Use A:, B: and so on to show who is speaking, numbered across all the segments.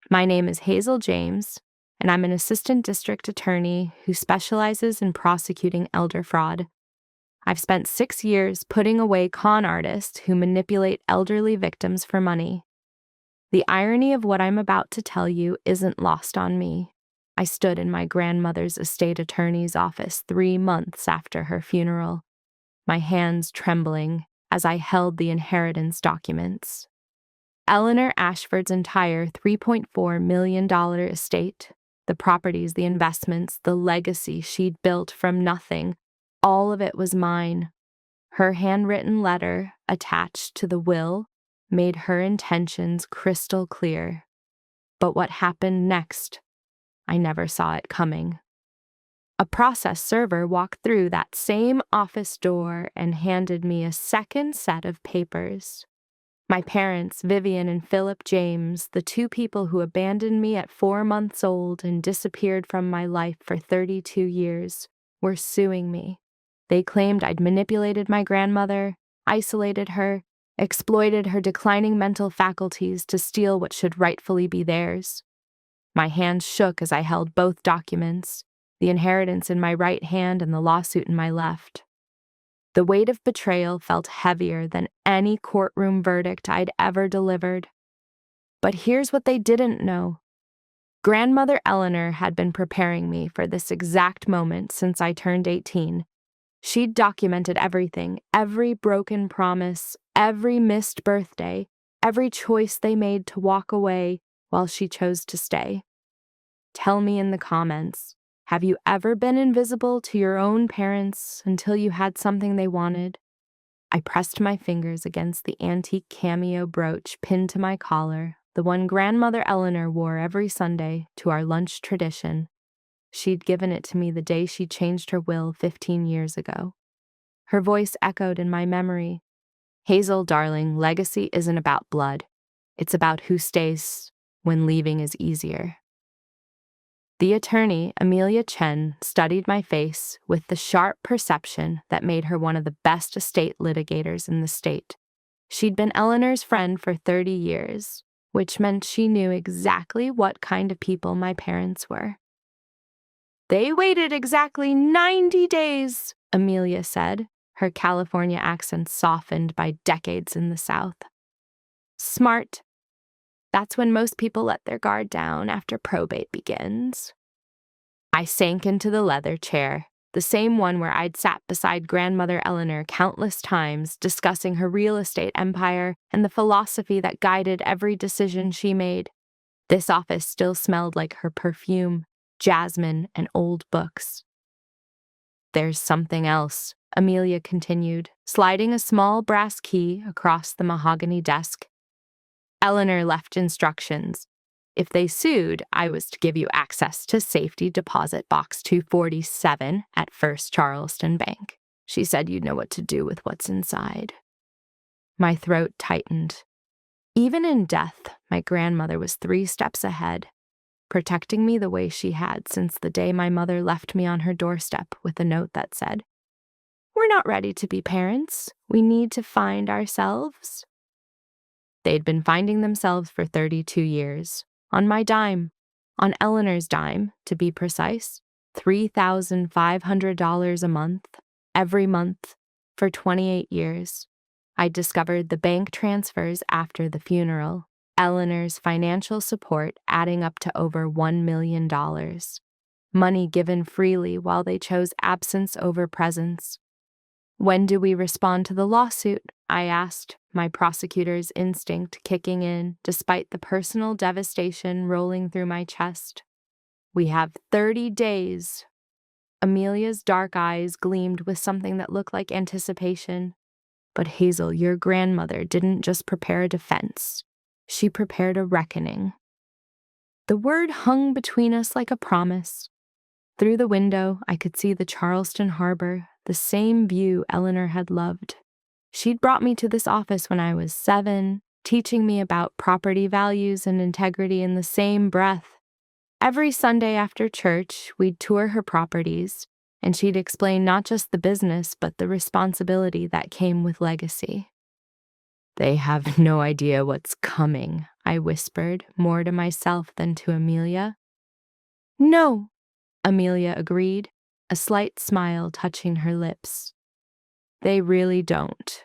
A: My name is Hazel James, and I'm an assistant district attorney who specializes in prosecuting elder fraud. I've spent 6 years putting away con artists who manipulate elderly victims for money. The irony of what I'm about to tell you isn't lost on me. I stood in my grandmother's estate attorney's office 3 months after her funeral, my hands trembling as I held the inheritance documents. Eleanor Ashford's entire $3.4 million estate, the properties, the investments, the legacy she'd built from nothing, all of it was mine. Her handwritten letter, attached to the will, made her intentions crystal clear. But what happened next? I never saw it coming. A process server walked through that same office door and handed me a second set of papers. My parents, Vivian and Philip James, the two people who abandoned me at 4 months old and disappeared from my life for 32 years, were suing me. They claimed I'd manipulated my grandmother, isolated her, exploited her declining mental faculties to steal what should rightfully be theirs. My hands shook as I held both documents, the inheritance in my right hand and the lawsuit in my left. The weight of betrayal felt heavier than any courtroom verdict I'd ever delivered. But here's what they didn't know. Grandmother Eleanor had been preparing me for this exact moment since I turned 18. She'd documented everything, every broken promise, every missed birthday, every choice they made to walk away while she chose to stay. Tell me in the comments, have you ever been invisible to your own parents until you had something they wanted? I pressed my fingers against the antique cameo brooch pinned to my collar, the one Grandmother Eleanor wore every Sunday to our lunch tradition. She'd given it to me the day she changed her will 15 years ago. Her voice echoed in my memory. Hazel, darling, legacy isn't about blood. It's about who stays when leaving is easier. The attorney, Amelia Chen, studied my face with the sharp perception that made her one of the best estate litigators in the state. She'd been Eleanor's friend for 30 years, which meant she knew exactly what kind of people my parents were. They waited exactly 90 days, Amelia said, her California accent softened by decades in the South. Smart. That's when most people let their guard down after probate begins. I sank into the leather chair, the same one where I'd sat beside Grandmother Eleanor countless times discussing her real estate empire and the philosophy that guided every decision she made. This office still smelled like her perfume, jasmine, and old books. There's something else, Amelia continued, sliding a small brass key across the mahogany desk. Eleanor left instructions. If they sued, I was to give you access to safety deposit box 247 at First Charleston Bank. She said you'd know what to do with what's inside. My throat tightened. Even in death, my grandmother was 3 steps ahead, protecting me the way she had since the day my mother left me on her doorstep with a note that said, "We're not ready to be parents. We need to find ourselves." They'd been finding themselves for 32 years, on my dime, on Eleanor's dime, to be precise, $3,500 a month, every month, for 28 years. I discovered the bank transfers after the funeral, Eleanor's financial support adding up to over $1 million. Money given freely while they chose absence over presence. When do we respond to the lawsuit? I asked, my prosecutor's instinct kicking in despite the personal devastation rolling through my chest. We have 30 days. Amelia's dark eyes gleamed with something that looked like anticipation. But Hazel, your grandmother didn't just prepare a defense. She prepared a reckoning. The word hung between us like a promise. Through the window, I could see the Charleston harbor, the same view Eleanor had loved. She'd brought me to this office when I was 7, teaching me about property values and integrity in the same breath. Every Sunday after church, we'd tour her properties, and she'd explain not just the business, but the responsibility that came with legacy. They have no idea what's coming, I whispered, more to myself than to Amelia. No, Amelia agreed, a slight smile touching her lips. They really don't.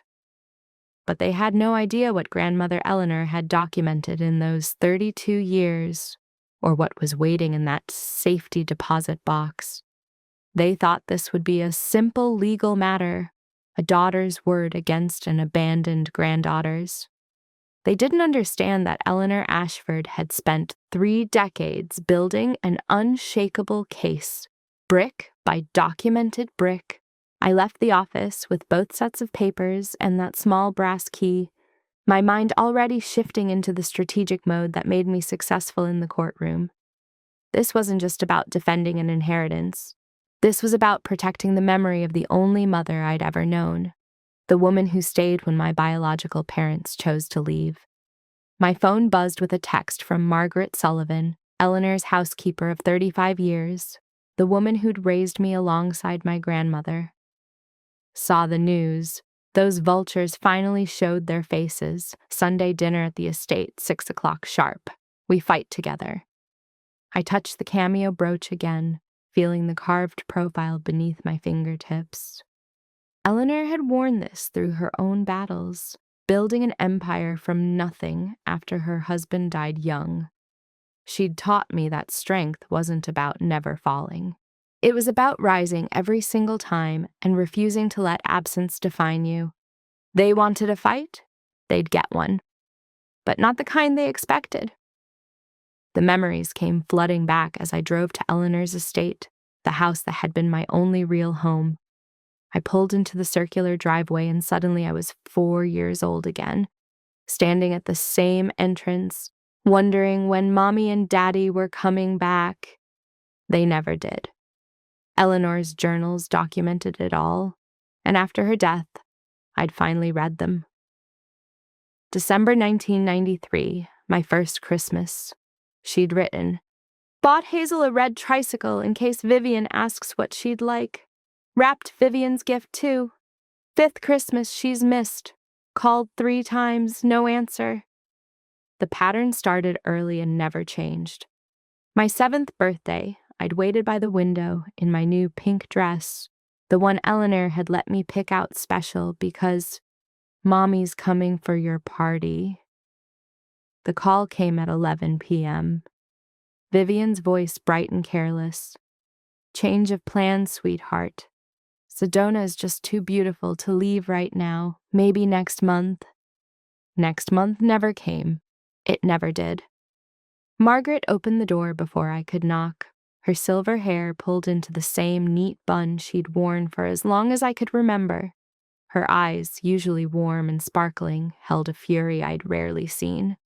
A: But they had no idea what Grandmother Eleanor had documented in those 32 years, or what was waiting in that safety deposit box. They thought this would be a simple legal matter, a daughter's word against an abandoned granddaughter's. They didn't understand that Eleanor Ashford had spent 3 decades building an unshakable case, brick by documented brick. I left the office with both sets of papers and that small brass key, my mind already shifting into the strategic mode that made me successful in the courtroom. This wasn't just about defending an inheritance. This was about protecting the memory of the only mother I'd ever known, the woman who stayed when my biological parents chose to leave. My phone buzzed with a text from Margaret Sullivan, Eleanor's housekeeper of 35 years, the woman who'd raised me alongside my grandmother. Saw the news. Those vultures finally showed their faces. Sunday dinner at the estate, 6 o'clock sharp. We fight together. I touched the cameo brooch again, feeling the carved profile beneath my fingertips. Eleanor had worn this through her own battles, building an empire from nothing after her husband died young. She'd taught me that strength wasn't about never falling. It was about rising every single time and refusing to let absence define you. They wanted a fight, they'd get one. But not the kind they expected. The memories came flooding back as I drove to Eleanor's estate, the house that had been my only real home. I pulled into the circular driveway and suddenly I was 4 years old again, standing at the same entrance, wondering when Mommy and Daddy were coming back. They never did. Eleanor's journals documented it all, and after her death, I'd finally read them. December 1993, my first Christmas. She'd written, "Bought Hazel a red tricycle in case Vivian asks what she'd like. Wrapped Vivian's gift too. 5th Christmas she's missed. Called 3 times, no answer." The pattern started early and never changed. My 7th birthday, I'd waited by the window in my new pink dress, the one Eleanor had let me pick out special because Mommy's coming for your party. The call came at 11 p.m. Vivian's voice bright and careless. "Change of plans, sweetheart. Sedona is just too beautiful to leave right now. Maybe next month." Next month never came. It never did. Margaret opened the door before I could knock, her silver hair pulled into the same neat bun she'd worn for as long as I could remember. Her eyes, usually warm and sparkling, held a fury I'd rarely seen.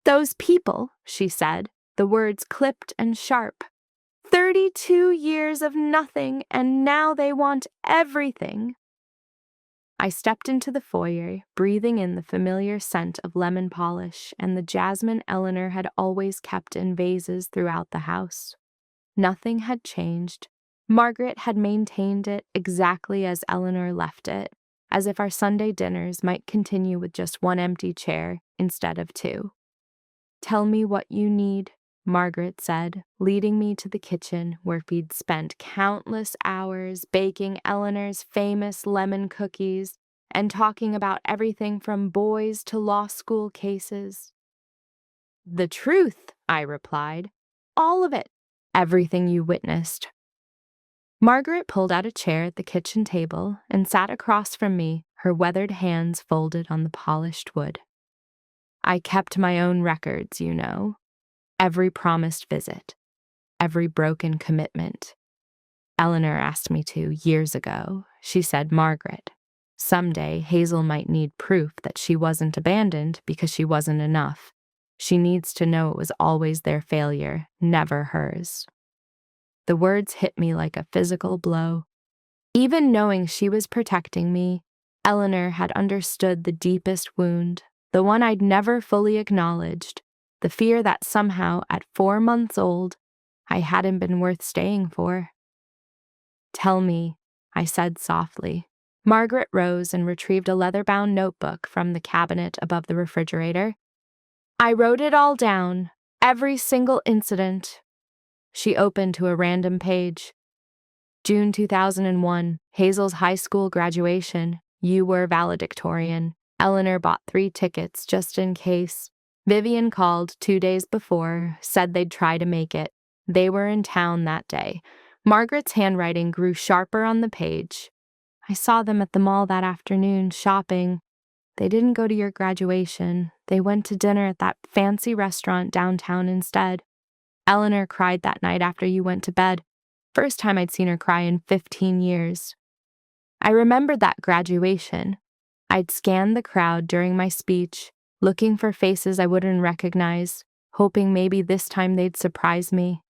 A: "Those people," she said, the words clipped and sharp. 32 years of nothing, and now they want everything." I stepped into the foyer, breathing in the familiar scent of lemon polish and the jasmine Eleanor had always kept in vases throughout the house. Nothing had changed. Margaret had maintained it exactly as Eleanor left it, as if our Sunday dinners might continue with just one empty chair instead of 2. "Tell me what you need," Margaret said, leading me to the kitchen where we'd spent countless hours baking Eleanor's famous lemon cookies and talking about everything from boys to law school cases. "The truth," I replied. "All of it. Everything you witnessed." Margaret pulled out a chair at the kitchen table and sat across from me, her weathered hands folded on the polished wood. "I kept my own records, you know. Every promised visit, every broken commitment. Eleanor asked me to years ago. She said, 'Margaret, someday Hazel might need proof that she wasn't abandoned because she wasn't enough. She needs to know it was always their failure, never hers.'" The words hit me like a physical blow. Even knowing she was protecting me, Eleanor had understood the deepest wound, the one I'd never fully acknowledged, the fear that somehow, at 4 months old, I hadn't been worth staying for. "Tell me," I said softly. Margaret rose and retrieved a leather-bound notebook from the cabinet above the refrigerator. I wrote it all down, every single incident. She opened to a random page. June 2001, Hazel's high school graduation. You were valedictorian. Eleanor bought 3 tickets just in case. Vivian called 2 days before, said they'd try to make it. They were in town that day. Margaret's handwriting grew sharper on the page. I saw them at the mall that afternoon, shopping. They didn't go to your graduation. They went to dinner at that fancy restaurant downtown instead. Eleanor cried that night after you went to bed. First time I'd seen her cry in 15 years. I remembered that graduation. I'd scanned the crowd during my speech, looking for faces I wouldn't recognize, hoping maybe this time they'd surprise me.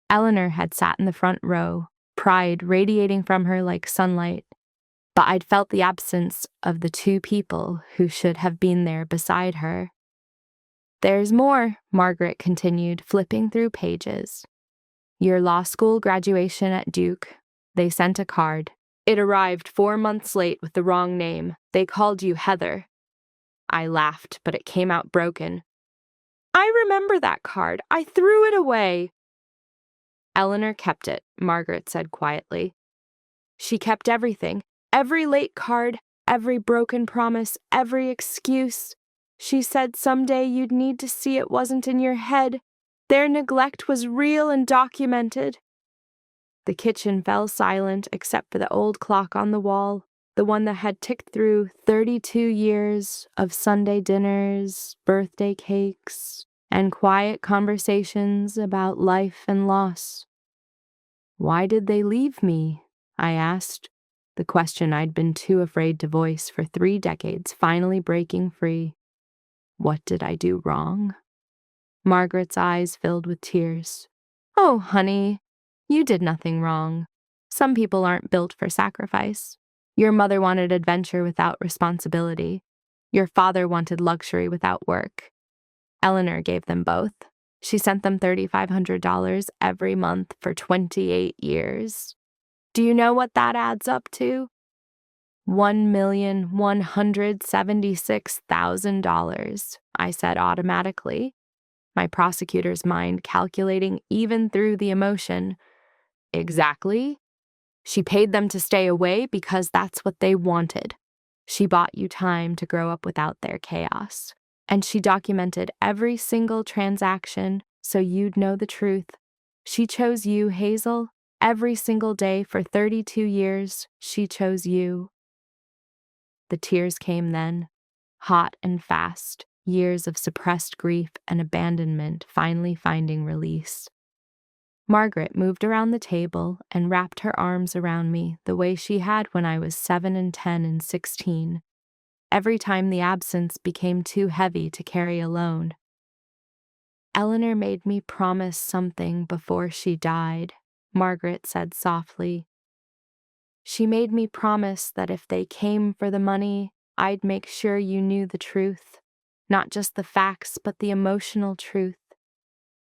A: Eleanor had sat in the front row, pride radiating from her like sunlight, but I'd felt the absence of the 2 people who should have been there beside her. There's more, Margaret continued, flipping through pages. Your law school graduation at Duke. They sent a card. It arrived 4 months late with the wrong name. They called you Heather. I laughed, but it came out broken. I remember that card. I threw it away. Eleanor kept it, Margaret said quietly. She kept everything, every late card, every broken promise, every excuse. She said someday you'd need to see it wasn't in your head. Their neglect was real and documented. The kitchen fell silent except for the old clock on the wall, the one that had ticked through 32 years of Sunday dinners, birthday cakes, and quiet conversations about life and loss. Why did they leave me? I asked, the question I'd been too afraid to voice for 3 decades finally breaking free. What did I do wrong? Margaret's eyes filled with tears. Oh, honey, you did nothing wrong. Some people aren't built for sacrifice. Your mother wanted adventure without responsibility. Your father wanted luxury without work. Eleanor gave them both. She sent them $3,500 every month for 28 years. Do you know what that adds up to? $1,176,000, I said automatically, my prosecutor's mind calculating even through the emotion. Exactly. She paid them to stay away because that's what they wanted. She bought you time to grow up without their chaos. And she documented every single transaction so you'd know the truth. She chose you, Hazel. Every single day for 32 years, she chose you. The tears came then, hot and fast, years of suppressed grief and abandonment finally finding release. Margaret moved around the table and wrapped her arms around me the way she had when I was 7 and 10 and 16. Every time the absence became too heavy to carry alone. Eleanor made me promise something before she died, Margaret said softly. She made me promise that if they came for the money, I'd make sure you knew the truth. Not just the facts, but the emotional truth.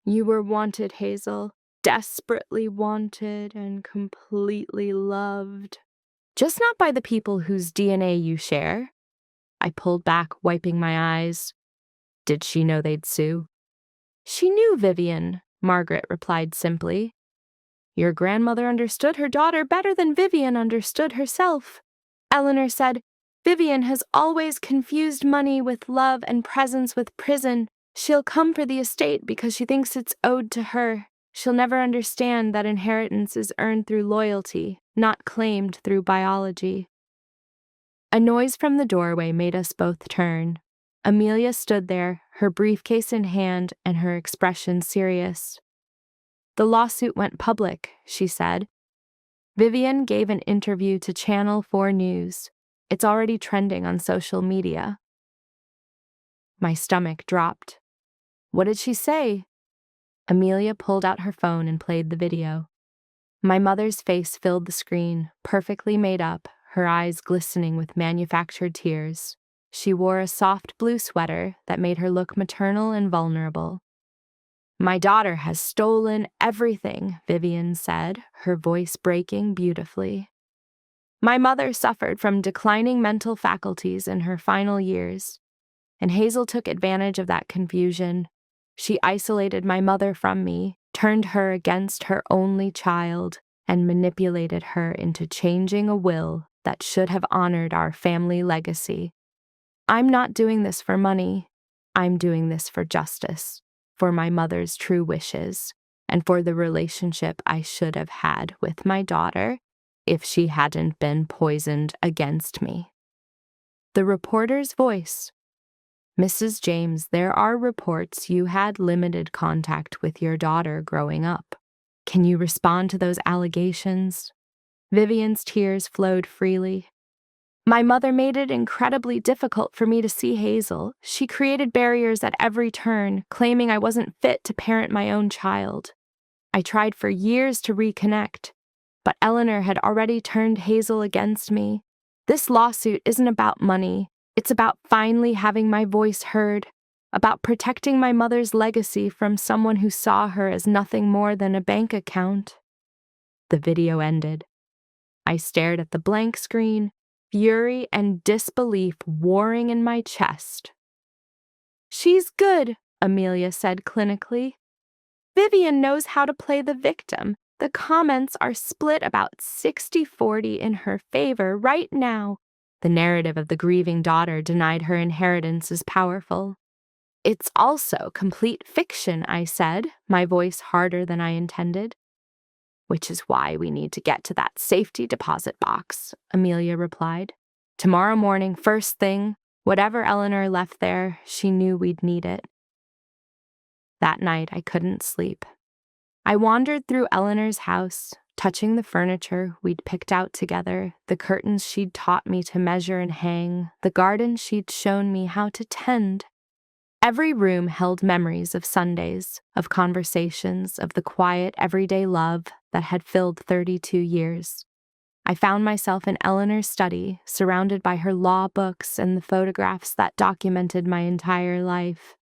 A: You were wanted, Hazel. Desperately wanted and completely loved. Just not by the people whose DNA you share. I pulled back, wiping my eyes. Did she know they'd sue? She knew Vivian, Margaret replied simply. Your grandmother understood her daughter better than Vivian understood herself. Eleanor said, Vivian has always confused money with love and presence with prison. She'll come for the estate because she thinks it's owed to her. She'll never understand that inheritance is earned through loyalty, not claimed through biology. A noise from the doorway made us both turn. Amelia stood there, her briefcase in hand and her expression serious. The lawsuit went public, she said. Vivian gave an interview to Channel 4 News. It's already trending on social media. My stomach dropped. What did she say? Amelia pulled out her phone and played the video. My mother's face filled the screen, perfectly made up, her eyes glistening with manufactured tears. She wore a soft blue sweater that made her look maternal and vulnerable. My daughter has stolen everything, Vivian said, her voice breaking beautifully. My mother suffered from declining mental faculties in her final years. and Hazel took advantage of that confusion. She isolated my mother from me, turned her against her only child, and manipulated her into changing a will that should have honored our family legacy. I'm not doing this for money. I'm doing this for justice, for my mother's true wishes, and for the relationship I should have had with my daughter if she hadn't been poisoned against me. The reporter's voice. Mrs. James, there are reports you had limited contact with your daughter growing up. Can you respond to those allegations? Vivian's tears flowed freely. My mother made it incredibly difficult for me to see Hazel. She created barriers at every turn, claiming I wasn't fit to parent my own child. I tried for years to reconnect, but Eleanor had already turned Hazel against me. This lawsuit isn't about money. It's about finally having my voice heard, about protecting my mother's legacy from someone who saw her as nothing more than a bank account. The video ended. I stared at the blank screen, fury and disbelief warring in my chest. "She's good," Amelia said clinically. "Vivian knows how to play the victim. The comments are split about 60-40 in her favor right now." The narrative of the grieving daughter denied her inheritance is powerful. "It's also complete fiction," I said, my voice harder than I intended. "Which is why we need to get to that safety deposit box," Amelia replied. "Tomorrow morning, first thing, whatever Eleanor left there, she knew we'd need it." That night, I couldn't sleep. I wandered through Eleanor's house, touching the furniture we'd picked out together, the curtains she'd taught me to measure and hang, the garden she'd shown me how to tend. Every room held memories of Sundays, of conversations, of the quiet, everyday love that had filled 32 years. I found myself in Eleanor's study, surrounded by her law books and the photographs that documented my entire life.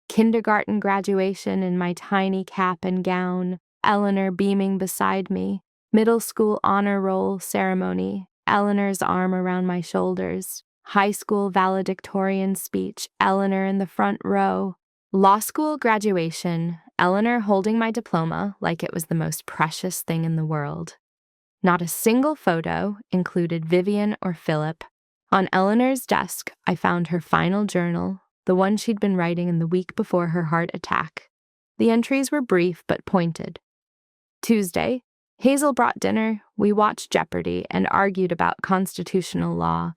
A: Kindergarten graduation in my tiny cap and gown, Eleanor beaming beside me. Middle school honor roll ceremony, Eleanor's arm around my shoulders. High school valedictorian speech, Eleanor in the front row. Law school graduation, Eleanor holding my diploma like it was the most precious thing in the world. Not a single photo included Vivian or Philip. On Eleanor's desk, I found her final journal, the one she'd been writing in the week before her heart attack. The entries were brief but pointed. Tuesday, Hazel brought dinner, we watched Jeopardy and argued about constitutional law.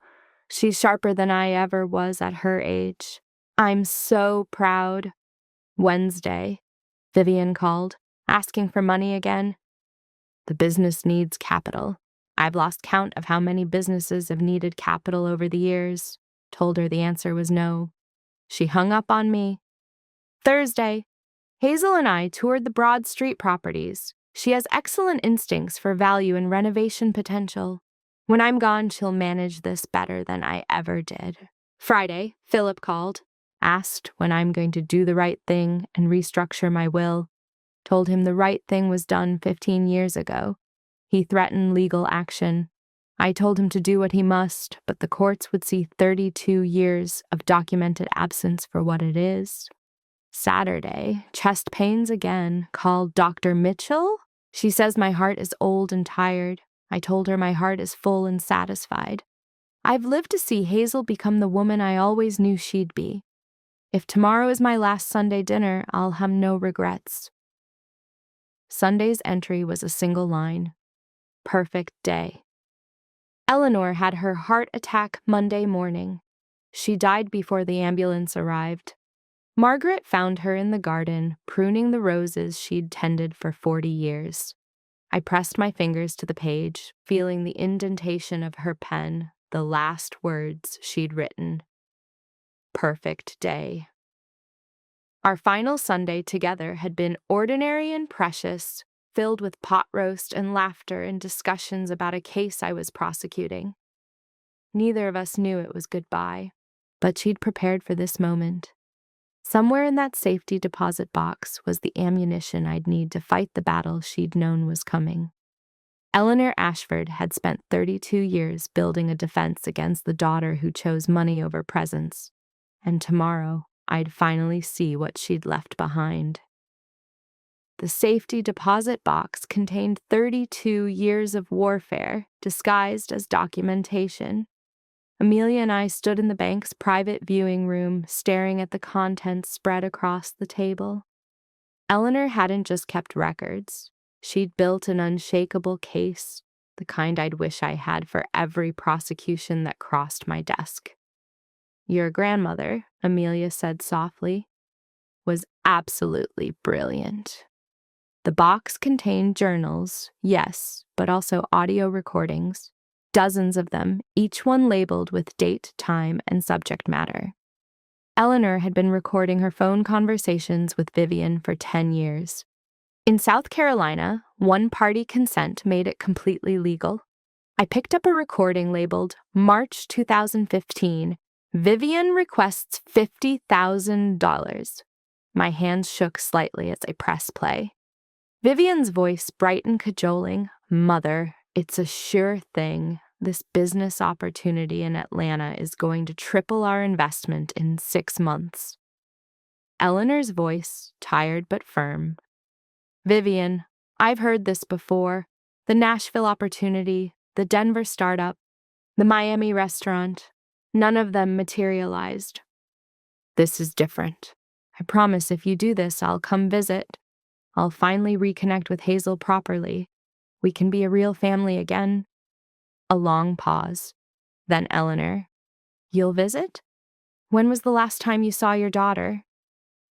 A: She's sharper than I ever was at her age. I'm so proud. Wednesday, Vivian called, asking for money again. The business needs capital. I've lost count of how many businesses have needed capital over the years. Told her the answer was no. She hung up on me. Thursday, Hazel and I toured the Broad Street properties. She has excellent instincts for value and renovation potential. When I'm gone, she'll manage this better than I ever did. Friday, Philip called, asked when I'm going to do the right thing and restructure my will. Told him the right thing was done 15 years ago. He threatened legal action. I told him to do what he must, but the courts would see 32 years of documented absence for what it is. Saturday, chest pains again, called Dr. Mitchell. She says my heart is old and tired. I told her my heart is full and satisfied. I've lived to see Hazel become the woman I always knew she'd be. If tomorrow is my last Sunday dinner, I'll have no regrets. Sunday's entry was a single line. Perfect day. Eleanor had her heart attack Monday morning. She died before the ambulance arrived. Margaret found her in the garden, pruning the roses she'd tended for 40 years. I pressed my fingers to the page, feeling the indentation of her pen, the last words she'd written. Perfect day. Our final Sunday together had been ordinary and precious, filled with pot roast and laughter and discussions about a case I was prosecuting. Neither of us knew it was goodbye, but she'd prepared for this moment. Somewhere in that safety deposit box was the ammunition I'd need to fight the battle she'd known was coming. Eleanor Ashford had spent 32 years building a defense against the daughter who chose money over presence, and tomorrow I'd finally see what she'd left behind. The safety deposit box contained 32 years of warfare disguised as documentation. Amelia and I stood in the bank's private viewing room, staring at the contents spread across the table. Eleanor hadn't just kept records. She'd built an unshakable case, the kind I'd wish I had for every prosecution that crossed my desk. Your grandmother, Amelia said softly, was absolutely brilliant. The box contained journals, yes, but also audio recordings, dozens of them, each one labeled with date, time, and subject matter. Eleanor had been recording her phone conversations with Vivian for 10 years. In South Carolina, one-party consent made it completely legal. I picked up a recording labeled March 2015, Vivian requests $50,000. My hands shook slightly as I pressed play. Vivian's voice, bright and cajoling, "Mother, it's a sure thing. This business opportunity in Atlanta is going to triple our investment in 6 months." Eleanor's voice, tired but firm. "Vivian, I've heard this before. The Nashville opportunity, the Denver startup, the Miami restaurant. None of them materialized. This is different. I promise if you do this, I'll come visit. I'll finally reconnect with Hazel properly. We can be a real family again." A long pause. Then Eleanor, "You'll visit? When was the last time you saw your daughter?"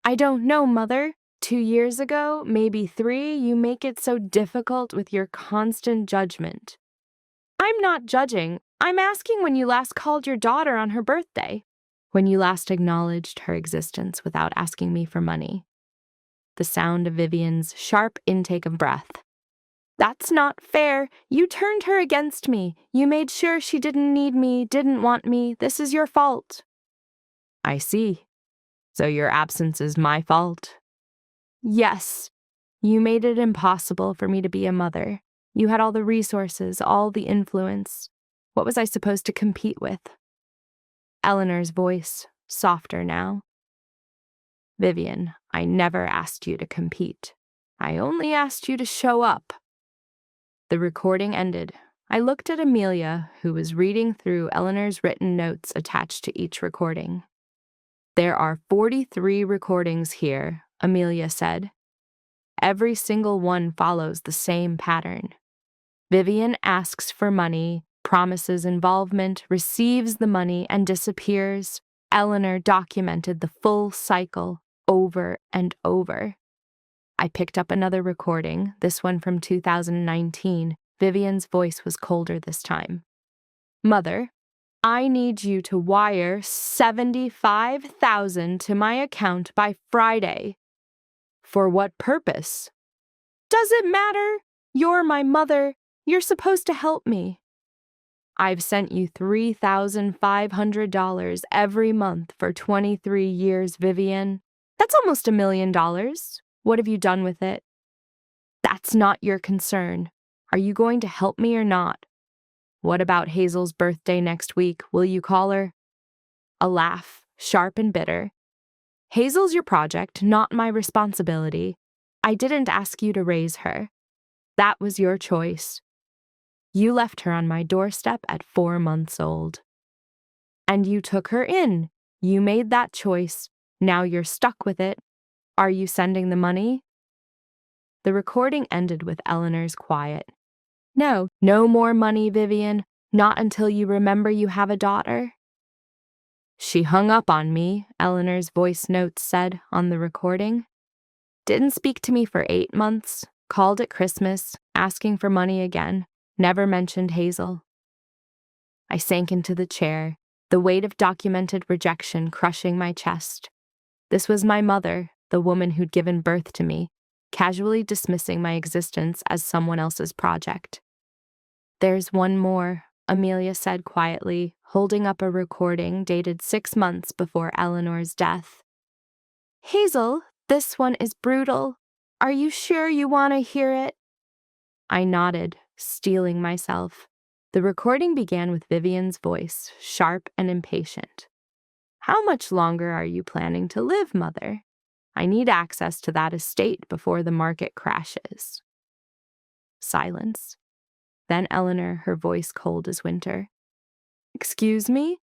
A: "I don't know, Mother. 2 years ago, maybe 3. You make it so difficult with your constant judgment." "I'm not judging. I'm asking when you last called your daughter on her birthday." "When you last acknowledged her existence without asking me for money." The sound of Vivian's sharp intake of breath. "That's not fair. You turned her against me. You made sure she didn't need me, didn't want me. This is your fault." "I see. So your absence is my fault?" "Yes. You made it impossible for me to be a mother. You had all the resources, all the influence. What was I supposed to compete with?" Eleanor's voice, softer now. "Vivian, I never asked you to compete. I only asked you to show up." The recording ended. I looked at Amelia, who was reading through Eleanor's written notes attached to each recording. "There are 43 recordings here," Amelia said. "Every single one follows the same pattern. Vivian asks for money, promises involvement, receives the money, and disappears. Eleanor documented the full cycle over and over." I picked up another recording, this one from 2019. Vivian's voice was colder this time. "Mother, I need you to wire $75,000 to my account by Friday." "For what purpose?" "Does it matter? You're my mother. You're supposed to help me." "I've sent you $3,500 every month for 23 years, Vivian. That's almost $1 million. What have you done with it?" "That's not your concern. Are you going to help me or not?" "What about Hazel's birthday next week? Will you call her?" A laugh, sharp and bitter. "Hazel's your project, not my responsibility. I didn't ask you to raise her. That was your choice. You left her on my doorstep at 4 months old. And you took her in. You made that choice. Now you're stuck with it. Are you sending the money?" The recording ended with Eleanor's quiet. "No, no more money, Vivian. Not until you remember you have a daughter." "She hung up on me," Eleanor's voice notes said on the recording. "Didn't speak to me for 8 months. Called at Christmas, asking for money again. Never mentioned Hazel." I sank into the chair, the weight of documented rejection crushing my chest. This was my mother, the woman who'd given birth to me, casually dismissing my existence as someone else's project. "There's one more," Amelia said quietly, holding up a recording dated 6 months before Eleanor's death. "Hazel, this one is brutal. Are you sure you want to hear it?" I nodded, steeling myself. The recording began with Vivian's voice, sharp and impatient. How much longer are you planning to live, Mother? I need access to that estate before the market crashes. Silence. Then Eleanor, her voice cold as winter. Excuse me?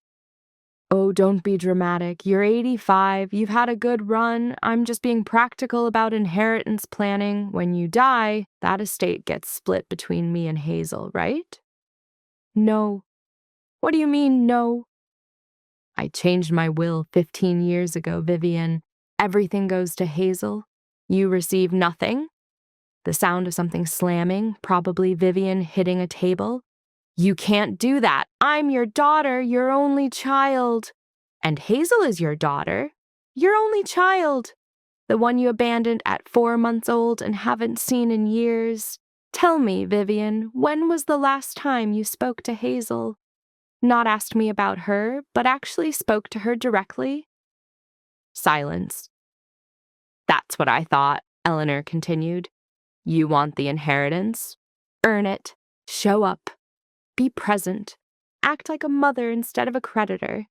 A: Oh, don't be dramatic. You're 85. You've had a good run. I'm just being practical about inheritance planning. When you die, that estate gets split between me and Hazel, right? No. What do you mean, no? I changed my will 15 years ago, Vivian. Everything goes to Hazel. You receive nothing. The sound of something slamming, probably Vivian hitting a table. You can't do that. I'm your daughter, your only child. And Hazel is your daughter, your only child. The one you abandoned at 4 months old and haven't seen in years. Tell me, Vivian, when was the last time you spoke to Hazel? Not asked me about her, but actually spoke to her directly? Silence. That's what I thought, Eleanor continued. You want the inheritance? Earn it. Show up. Be present. Act like a mother instead of a creditor.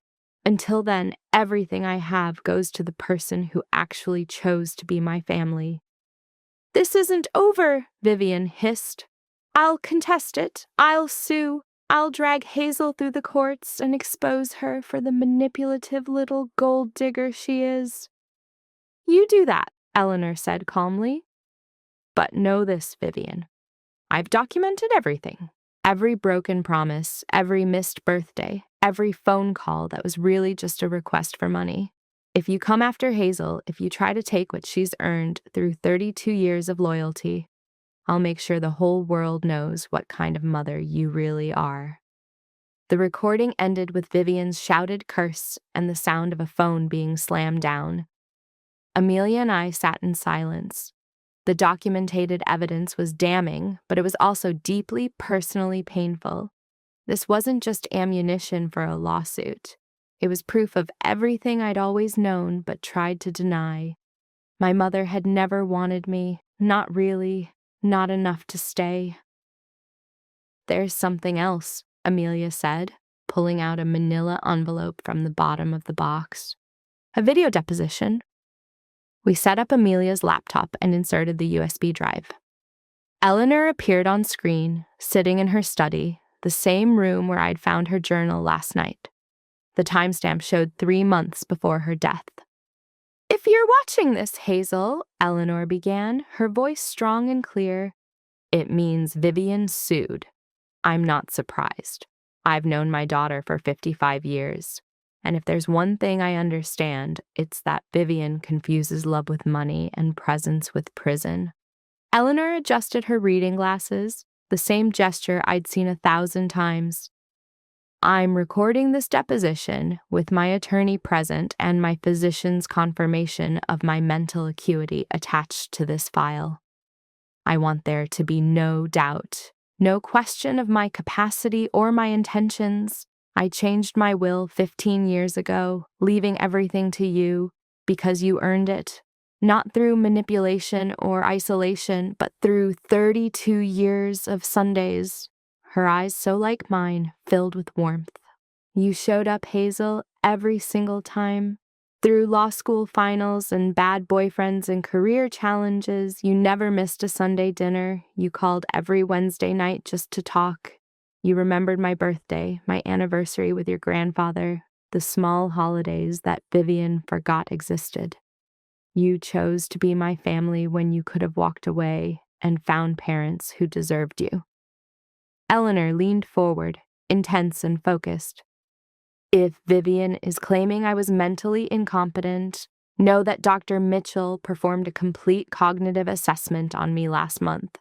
A: Until then, everything I have goes to the person who actually chose to be my family. This isn't over, Vivian hissed. I'll contest it. I'll sue. I'll drag Hazel through the courts and expose her for the manipulative little gold digger she is. You do that, Eleanor said calmly. But know this, Vivian. I've documented everything. Every broken promise, every missed birthday, every phone call that was really just a request for money. If you come after Hazel, if you try to take what she's earned through 32 years of loyalty, I'll make sure the whole world knows what kind of mother you really are. The recording ended with Vivian's shouted curse and the sound of a phone being slammed down. Amelia and I sat in silence. The documented evidence was damning, but it was also deeply personally painful. This wasn't just ammunition for a lawsuit. It was proof of everything I'd always known but tried to deny. My mother had never wanted me, not really, not enough to stay. There's something else, Amelia said, pulling out a manila envelope from the bottom of the box. A video deposition. We set up Amelia's laptop and inserted the USB drive. Eleanor appeared on screen, sitting in her study, the same room where I'd found her journal last night. The timestamp showed 3 months before her death. If you're watching this, Hazel, Eleanor began, her voice strong and clear, it means Vivian sued. I'm not surprised. I've known my daughter for 55 years. And if there's one thing I understand, it's that Vivian confuses love with money and presence with prison. Eleanor adjusted her reading glasses, the same gesture I'd seen 1,000 times. I'm recording this deposition with my attorney present and my physician's confirmation of my mental acuity attached to this file. I want there to be no doubt, no question of my capacity or my intentions. I changed my will 15 years ago, leaving everything to you because you earned it, not through manipulation or isolation, but through 32 years of Sundays. Her eyes so like mine, filled with warmth. You showed up, Hazel, every single time. Through law school finals and bad boyfriends and career challenges, you never missed a Sunday dinner. You called every Wednesday night just to talk. You remembered my birthday, my anniversary with your grandfather, the small holidays that Vivian forgot existed. You chose to be my family when you could have walked away and found parents who deserved you. Eleanor leaned forward, intense and focused. If Vivian is claiming I was mentally incompetent, know that Dr. Mitchell performed a complete cognitive assessment on me last month.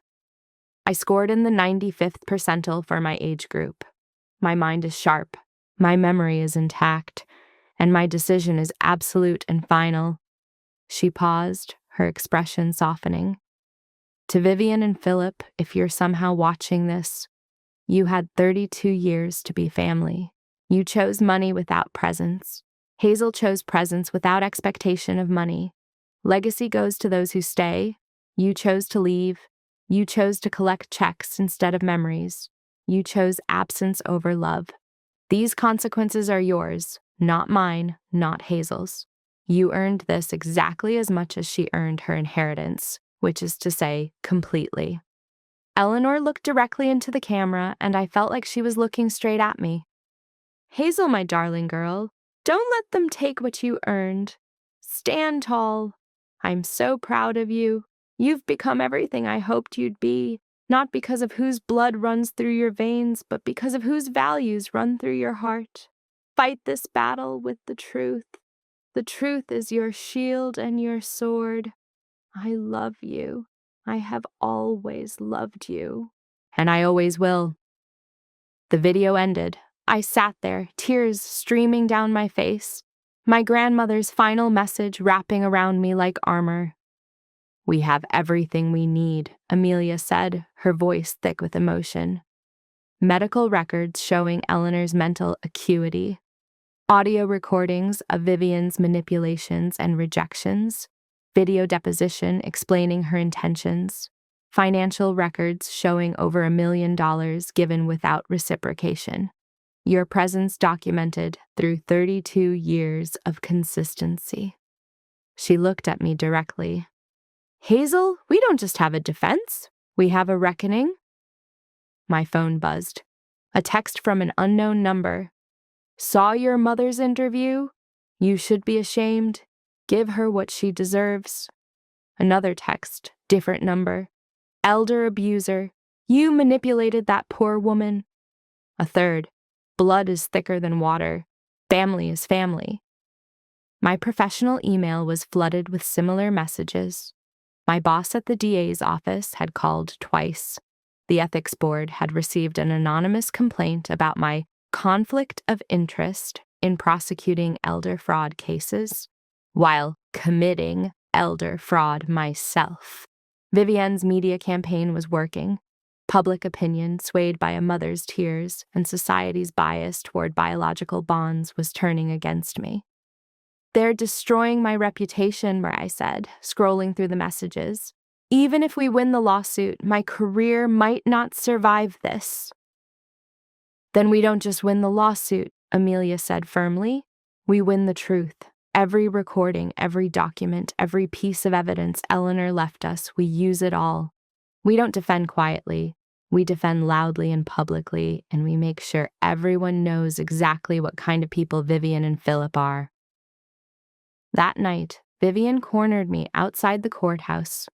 A: I scored in the 95th percentile for my age group. My mind is sharp, my memory is intact, and my decision is absolute and final. She paused, her expression softening. To Vivian and Philip, if you're somehow watching this, you had 32 years to be family. You chose money without presence. Hazel chose presence without expectation of money. Legacy goes to those who stay. You chose to leave. You chose to collect checks instead of memories. You chose absence over love. These consequences are yours, Not mine, not Hazel's. You earned this exactly as much as she earned her inheritance, which is to say, completely. Eleanor looked directly into the camera, and I felt like she was looking straight at me. Hazel, my darling girl, don't let them take what you earned. Stand tall. I'm so proud of you. You've become everything I hoped you'd be, not because of whose blood runs through your veins, but because of whose values run through your heart. Fight this battle with the truth. The truth is your shield and your sword. I love you. I have always loved you. And I always will. The video ended. I sat there, tears streaming down my face, my grandmother's final message wrapping around me like armor. We have everything we need, Amelia said, her voice thick with emotion. Medical records showing Eleanor's mental acuity, audio recordings of Vivian's manipulations and rejections, video deposition explaining her intentions, financial records showing over $1 million given without reciprocation. Your presence documented through 32 years of consistency. She looked at me directly. Hazel, we don't just have a defense. We have a reckoning. My phone buzzed. A text from an unknown number. Saw your mother's interview? You should be ashamed. Give her what she deserves. Another text, different number. Elder abuser. You manipulated that poor woman. A third. Blood is thicker than water. Family is family. My professional email was flooded with similar messages. My boss at the DA's office had called twice. The ethics board had received an anonymous complaint about my conflict of interest in prosecuting elder fraud cases, while committing elder fraud myself. Vivian's media campaign was working. Public opinion, swayed by a mother's tears, and society's bias toward biological bonds was turning against me. They're destroying my reputation, I said, scrolling through the messages. Even if we win the lawsuit, my career might not survive this. Then we don't just win the lawsuit, Amelia said firmly. We win the truth. Every recording, every document, every piece of evidence Eleanor left us, we use it all. We don't defend quietly. We defend loudly and publicly, and we make sure everyone knows exactly what kind of people Vivian and Philip are. That night, Vivian cornered me outside the courthouse,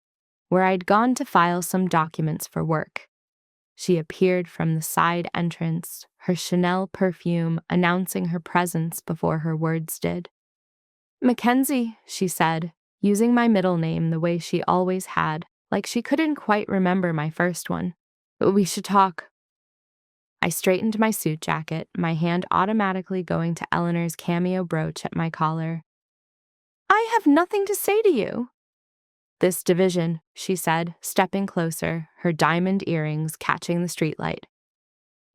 A: where I'd gone to file some documents for work. She appeared from the side entrance, her Chanel perfume announcing her presence before her words did. Mackenzie, she said, using my middle name the way she always had, like she couldn't quite remember my first one. We should talk. I straightened my suit jacket, my hand automatically going to Eleanor's cameo brooch at my collar. I have nothing to say to you. This division, she said, stepping closer, her diamond earrings catching the streetlight.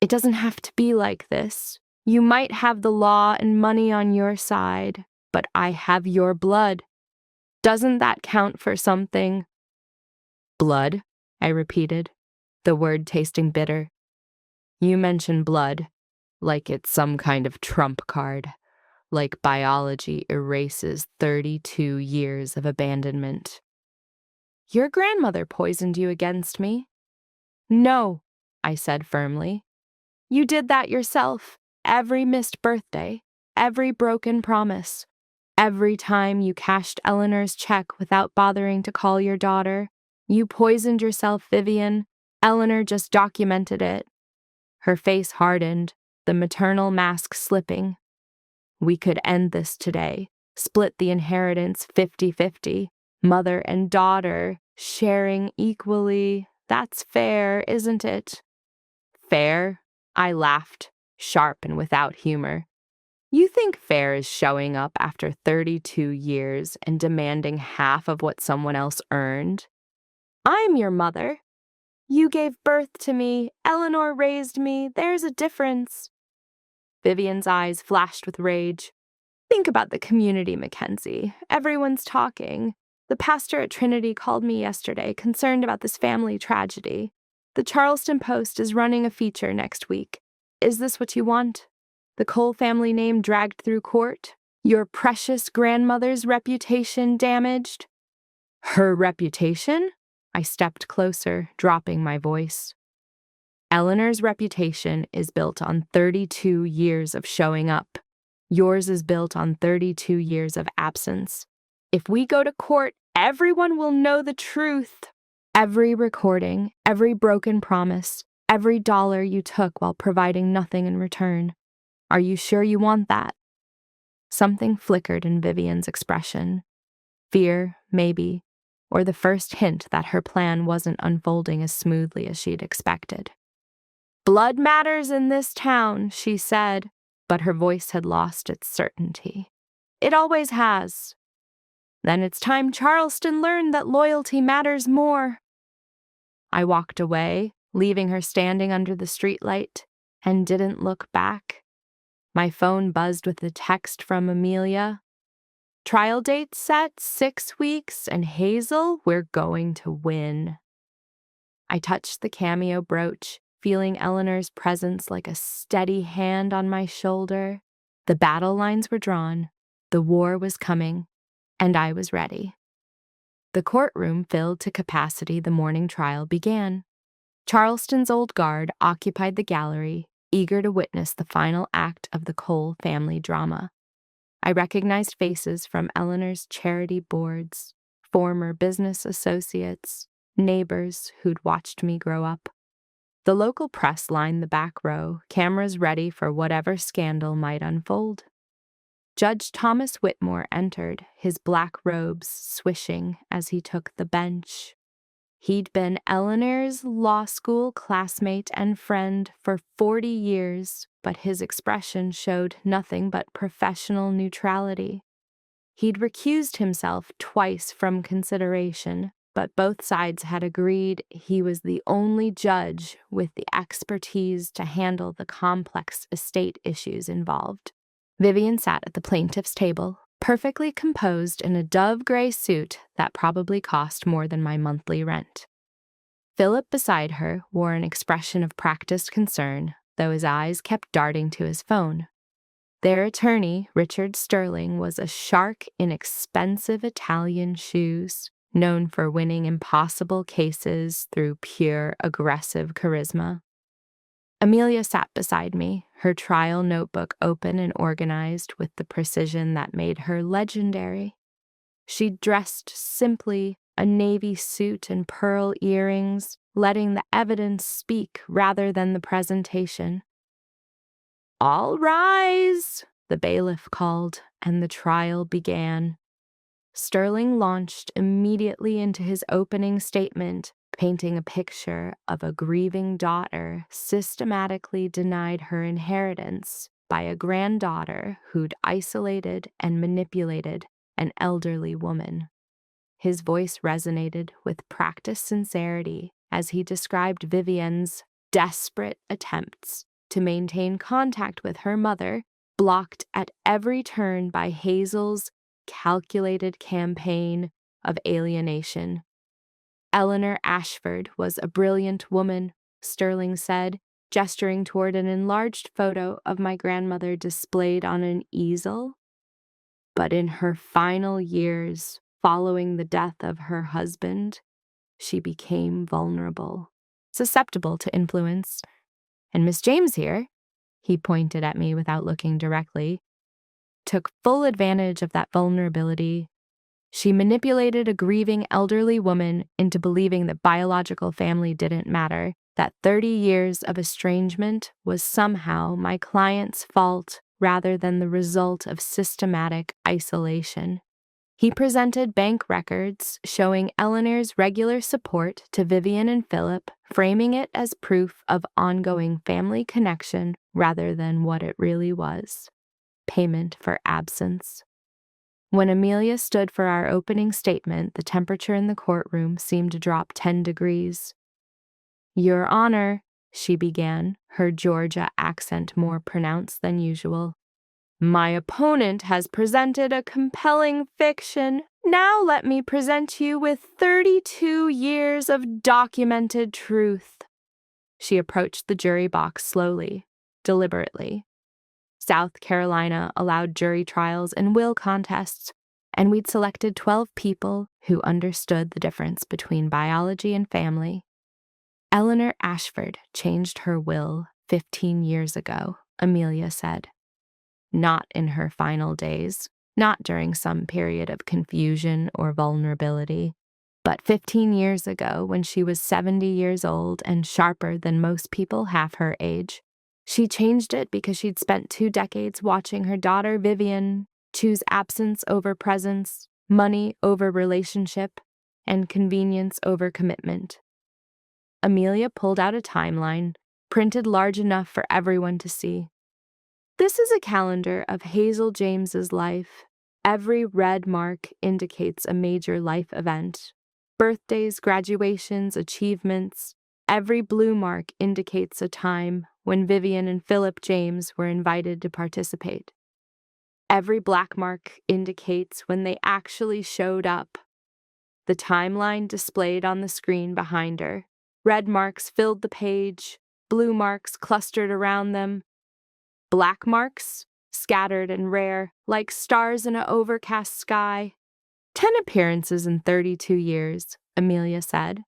A: It doesn't have to be like this. You might have the law and money on your side, but I have your blood. Doesn't that count for something? Blood, I repeated, the word tasting bitter. You mention blood, like it's some kind of trump card. Like biology erases 32 years of abandonment. Your grandmother poisoned you against me. No, I said firmly. You did that yourself. Every missed birthday, every broken promise, every time you cashed Eleanor's check without bothering to call your daughter. You poisoned yourself, Vivian. Eleanor just documented it. Her face hardened, the maternal mask slipping. We could end this today, split the inheritance 50-50, mother and daughter, sharing equally. That's fair, isn't it? Fair? I laughed, sharp and without humor. You think fair is showing up after 32 years and demanding half of what someone else earned? I'm your mother. You gave birth to me. Eleanor raised me. There's a difference. Vivian's eyes flashed with rage. Think about the community, Mackenzie. Everyone's talking. The pastor at Trinity called me yesterday, concerned about this family tragedy. The Charleston Post is running a feature next week. Is this what you want? The Cole family name dragged through court? Your precious grandmother's reputation damaged? Her reputation? I stepped closer, dropping my voice. Eleanor's reputation is built on 32 years of showing up. Yours is built on 32 years of absence. If we go to court, everyone will know the truth. Every recording, every broken promise, every dollar you took while providing nothing in return. Are you sure you want that? Something flickered in Vivian's expression. Fear, maybe, or the first hint that her plan wasn't unfolding as smoothly as she'd expected. Blood matters in this town, she said, but her voice had lost its certainty. It always has. Then it's time Charleston learned that loyalty matters more. I walked away, leaving her standing under the streetlight, and didn't look back. My phone buzzed with a text from Amelia. Trial date set, 6 weeks, and Hazel, we're going to win. I touched the cameo brooch, feeling Eleanor's presence like a steady hand on my shoulder. The battle lines were drawn, the war was coming, and I was ready. The courtroom filled to capacity the morning trial began. Charleston's old guard occupied the gallery, eager to witness the final act of the Cole family drama. I recognized faces from Eleanor's charity boards, former business associates, neighbors who'd watched me grow up. The local press lined the back row, cameras ready for whatever scandal might unfold. Judge Thomas Whitmore entered, his black robes swishing as he took the bench. He'd been Eleanor's law school classmate and friend for 40 years, but his expression showed nothing but professional neutrality. He'd recused himself twice from consideration, but both sides had agreed he was the only judge with the expertise to handle the complex estate issues involved. Vivian sat at the plaintiff's table, perfectly composed in a dove-gray suit that probably cost more than my monthly rent. Philip beside her wore an expression of practiced concern, though his eyes kept darting to his phone. Their attorney, Richard Sterling, was a shark in expensive Italian shoes, known for winning impossible cases through pure, aggressive charisma. Amelia sat beside me, her trial notebook open and organized with the precision that made her legendary. She'd dressed simply, a navy suit and pearl earrings, letting the evidence speak rather than the presentation. All rise, the bailiff called, and the trial began. Sterling launched immediately into his opening statement, painting a picture of a grieving daughter systematically denied her inheritance by a granddaughter who'd isolated and manipulated an elderly woman. His voice resonated with practiced sincerity as he described Vivian's desperate attempts to maintain contact with her mother, blocked at every turn by Hazel's calculated campaign of alienation. Eleanor Ashford was a brilliant woman, Sterling said, gesturing toward an enlarged photo of my grandmother displayed on an easel. But in her final years, following the death of her husband, she became vulnerable, susceptible to influence. And Miss James here, he pointed at me without looking directly, took full advantage of that vulnerability. She manipulated a grieving elderly woman into believing that biological family didn't matter, that 30 years of estrangement was somehow my client's fault rather than the result of systematic isolation. He presented bank records showing Eleanor's regular support to Vivian and Philip, framing it as proof of ongoing family connection rather than what it really was: payment for absence. When Amelia stood for our opening statement, the temperature in the courtroom seemed to drop 10 degrees. Your Honor, she began, her Georgia accent more pronounced than usual. My opponent has presented a compelling fiction. Now let me present you with 32 years of documented truth. She approached the jury box slowly, deliberately. South Carolina allowed jury trials and will contests, and we'd selected 12 people who understood the difference between biology and family. Eleanor Ashford changed her will 15 years ago, Amelia said. Not in her final days, not during some period of confusion or vulnerability, but 15 years ago when she was 70 years old and sharper than most people half her age. She changed it because she'd spent 2 decades watching her daughter Vivian choose absence over presence, money over relationship, and convenience over commitment. Amelia pulled out a timeline, printed large enough for everyone to see. This is a calendar of Hazel James's life. Every red mark indicates a major life event. Birthdays, graduations, achievements. Every blue mark indicates a time when Vivian and Philip James were invited to participate. Every black mark indicates when they actually showed up. The timeline displayed on the screen behind her. Red marks filled the page, blue marks clustered around them. Black marks, scattered and rare, like stars in an overcast sky. 10 appearances in 32 years, Amelia said.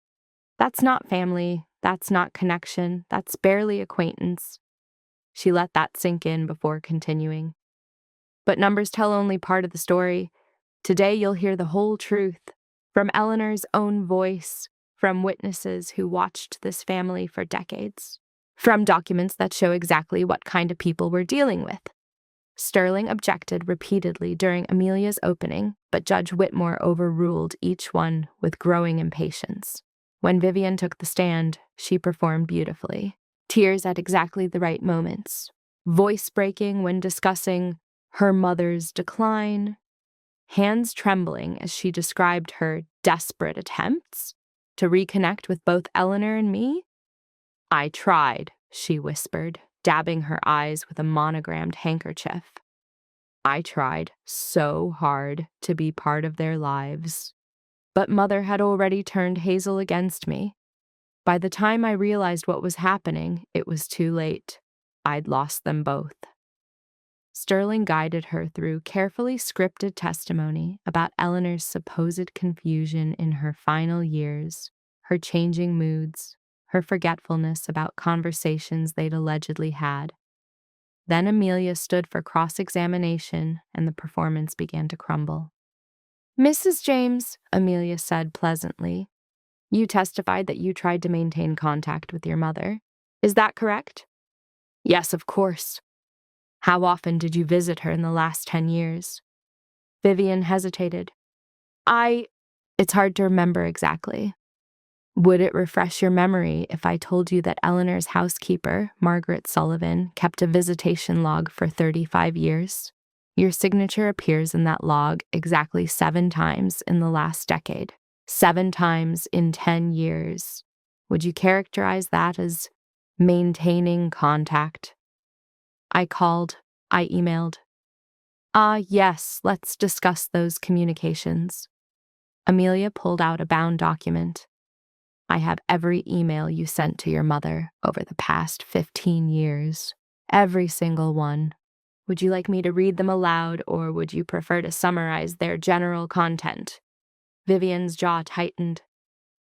A: That's not family, that's not connection, that's barely acquaintance. She let that sink in before continuing. But numbers tell only part of the story. Today you'll hear the whole truth, from Eleanor's own voice, from witnesses who watched this family for decades. From documents that show exactly what kind of people we're dealing with. Sterling objected repeatedly during Amelia's opening, but Judge Whitmore overruled each one with growing impatience. When Vivian took the stand, she performed beautifully. Tears at exactly the right moments. Voice breaking when discussing her mother's decline. Hands trembling as she described her desperate attempts to reconnect with both Eleanor and me. I tried, she whispered, dabbing her eyes with a monogrammed handkerchief. I tried so hard to be part of their lives. But Mother had already turned Hazel against me. By the time I realized what was happening, it was too late. I'd lost them both. Sterling guided her through carefully scripted testimony about Eleanor's supposed confusion in her final years, her changing moods, her forgetfulness about conversations they'd allegedly had. Then Amelia stood for cross-examination, and the performance began to crumble. Mrs. James, Amelia said pleasantly, you testified that you tried to maintain contact with your mother. Is that correct? Yes, of course. How often did you visit her in the last 10 years? Vivian hesitated. It's hard to remember exactly. Would it refresh your memory if I told you that Eleanor's housekeeper, Margaret Sullivan, kept a visitation log for 35 years? Your signature appears in that log exactly 7 times in the last decade. 7 times in 10 years. Would you characterize that as maintaining contact? I called. I emailed. Yes, let's discuss those communications. Amelia pulled out a bound document. I have every email you sent to your mother over the past 15 years. Every single one. Would you like me to read them aloud, or would you prefer to summarize their general content? Vivian's jaw tightened.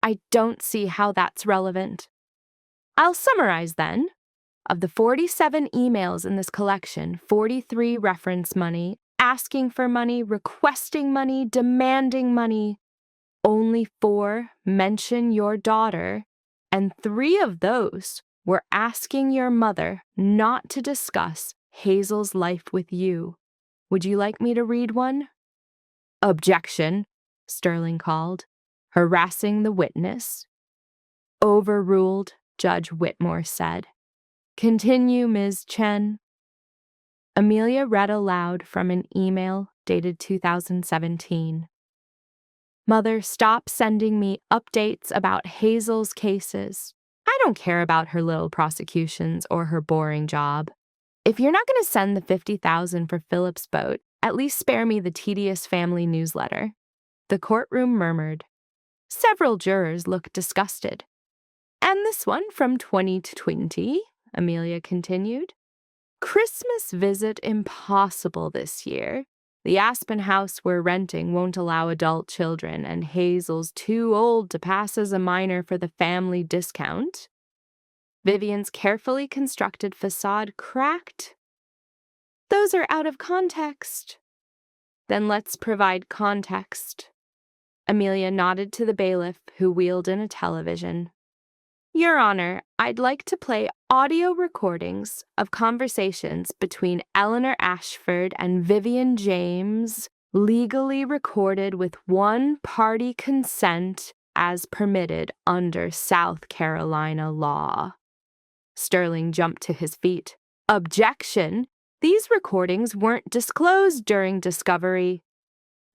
A: I don't see how that's relevant. I'll summarize then. Of the 47 emails in this collection, 43 reference money, asking for money, requesting money, demanding money. Only 4 mention your daughter, and 3 of those were asking your mother not to discuss Hazel's life with you. Would you like me to read one? Objection, Sterling called, harassing the witness. Overruled, Judge Whitmore said. Continue, Ms. Chen. Amelia read aloud from an email dated 2017. Mother, stop sending me updates about Hazel's cases. I don't care about her little prosecutions or her boring job. If you're not going to send the $50,000 for Philip's boat, at least spare me the tedious family newsletter. The courtroom murmured. Several jurors looked disgusted. And this one from 2020, Amelia continued. Christmas visit impossible this year. The Aspen house we're renting won't allow adult children, and Hazel's too old to pass as a minor for the family discount. Vivian's carefully constructed facade cracked. Those are out of context. Then let's provide context. Amelia nodded to the bailiff, who wheeled in a television. Your Honor, I'd like to play audio recordings of conversations between Eleanor Ashford and Vivian James, legally recorded with one-party consent as permitted under South Carolina law. Sterling jumped to his feet. Objection! These recordings weren't disclosed during discovery.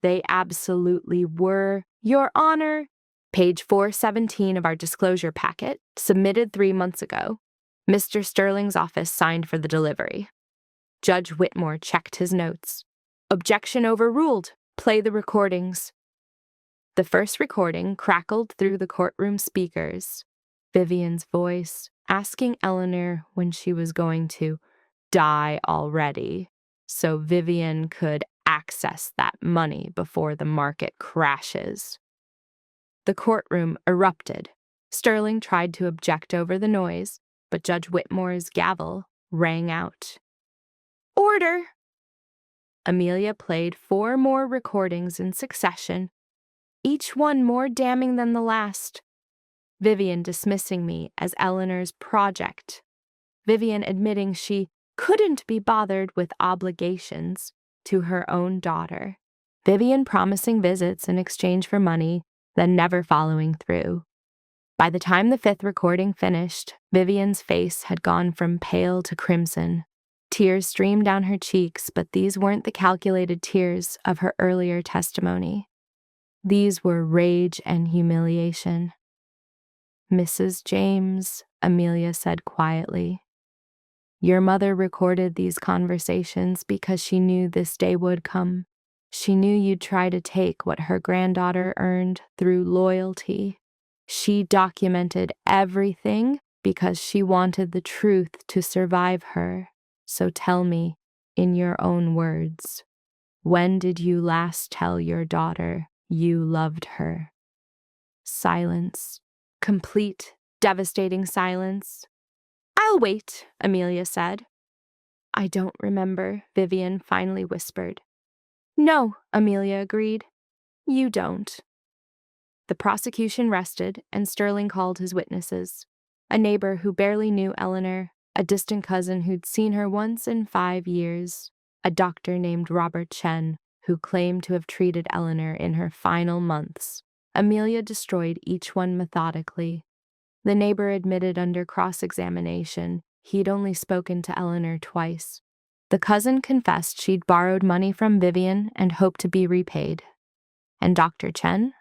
A: They absolutely were, Your Honor. Page 417 of our disclosure packet, submitted 3 months ago. Mr. Sterling's office signed for the delivery. Judge Whitmore checked his notes. Objection overruled. Play the recordings. The first recording crackled through the courtroom speakers. Vivian's voice, asking Eleanor when she was going to die already, so Vivian could access that money before the market crashes. The courtroom erupted. Sterling tried to object over the noise, but Judge Whitmore's gavel rang out. Order! Amelia played 4 more recordings in succession, each one more damning than the last. Vivian dismissing me as Eleanor's project. Vivian admitting she couldn't be bothered with obligations to her own daughter. Vivian promising visits in exchange for money, then never following through. By the time the 5th recording finished, Vivian's face had gone from pale to crimson. Tears streamed down her cheeks, but these weren't the calculated tears of her earlier testimony. These were rage and humiliation. Mrs. James, Amelia said quietly, your mother recorded these conversations because she knew this day would come. She knew you'd try to take what her granddaughter earned through loyalty. She documented everything because she wanted the truth to survive her. So tell me, in your own words, when did you last tell your daughter you loved her? Silence. Complete, devastating silence. I'll wait, Amelia said. I don't remember, Vivian finally whispered. No, Amelia agreed. You don't. The prosecution rested, and Sterling called his witnesses. A neighbor who barely knew Eleanor, a distant cousin who'd seen her once in 5 years, a doctor named Robert Chen, who claimed to have treated Eleanor in her final months. Amelia destroyed each one methodically. The neighbor admitted under cross-examination he'd only spoken to Eleanor twice. The cousin confessed she'd borrowed money from Vivian and hoped to be repaid. And Dr. Chen?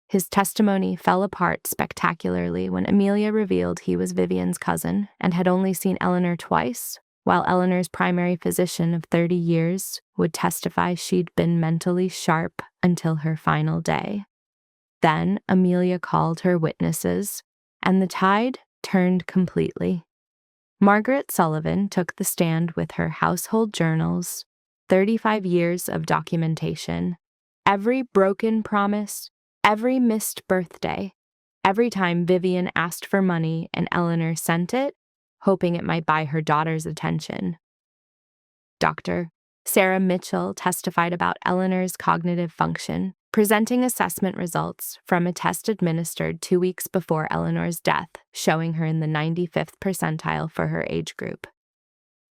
A: His testimony fell apart spectacularly when Amelia revealed he was Vivian's cousin and had only seen Eleanor twice, while Eleanor's primary physician of 30 years would testify she'd been mentally sharp until her final day. Then Amelia called her witnesses, and the tide turned completely. Margaret Sullivan took the stand with her household journals, 35 years of documentation, every broken promise, every missed birthday, every time Vivian asked for money and Eleanor sent it, hoping it might buy her daughter's attention. Dr. Sarah Mitchell testified about Eleanor's cognitive function, presenting assessment results from a test administered 2 weeks before Eleanor's death, showing her in the 95th percentile for her age group.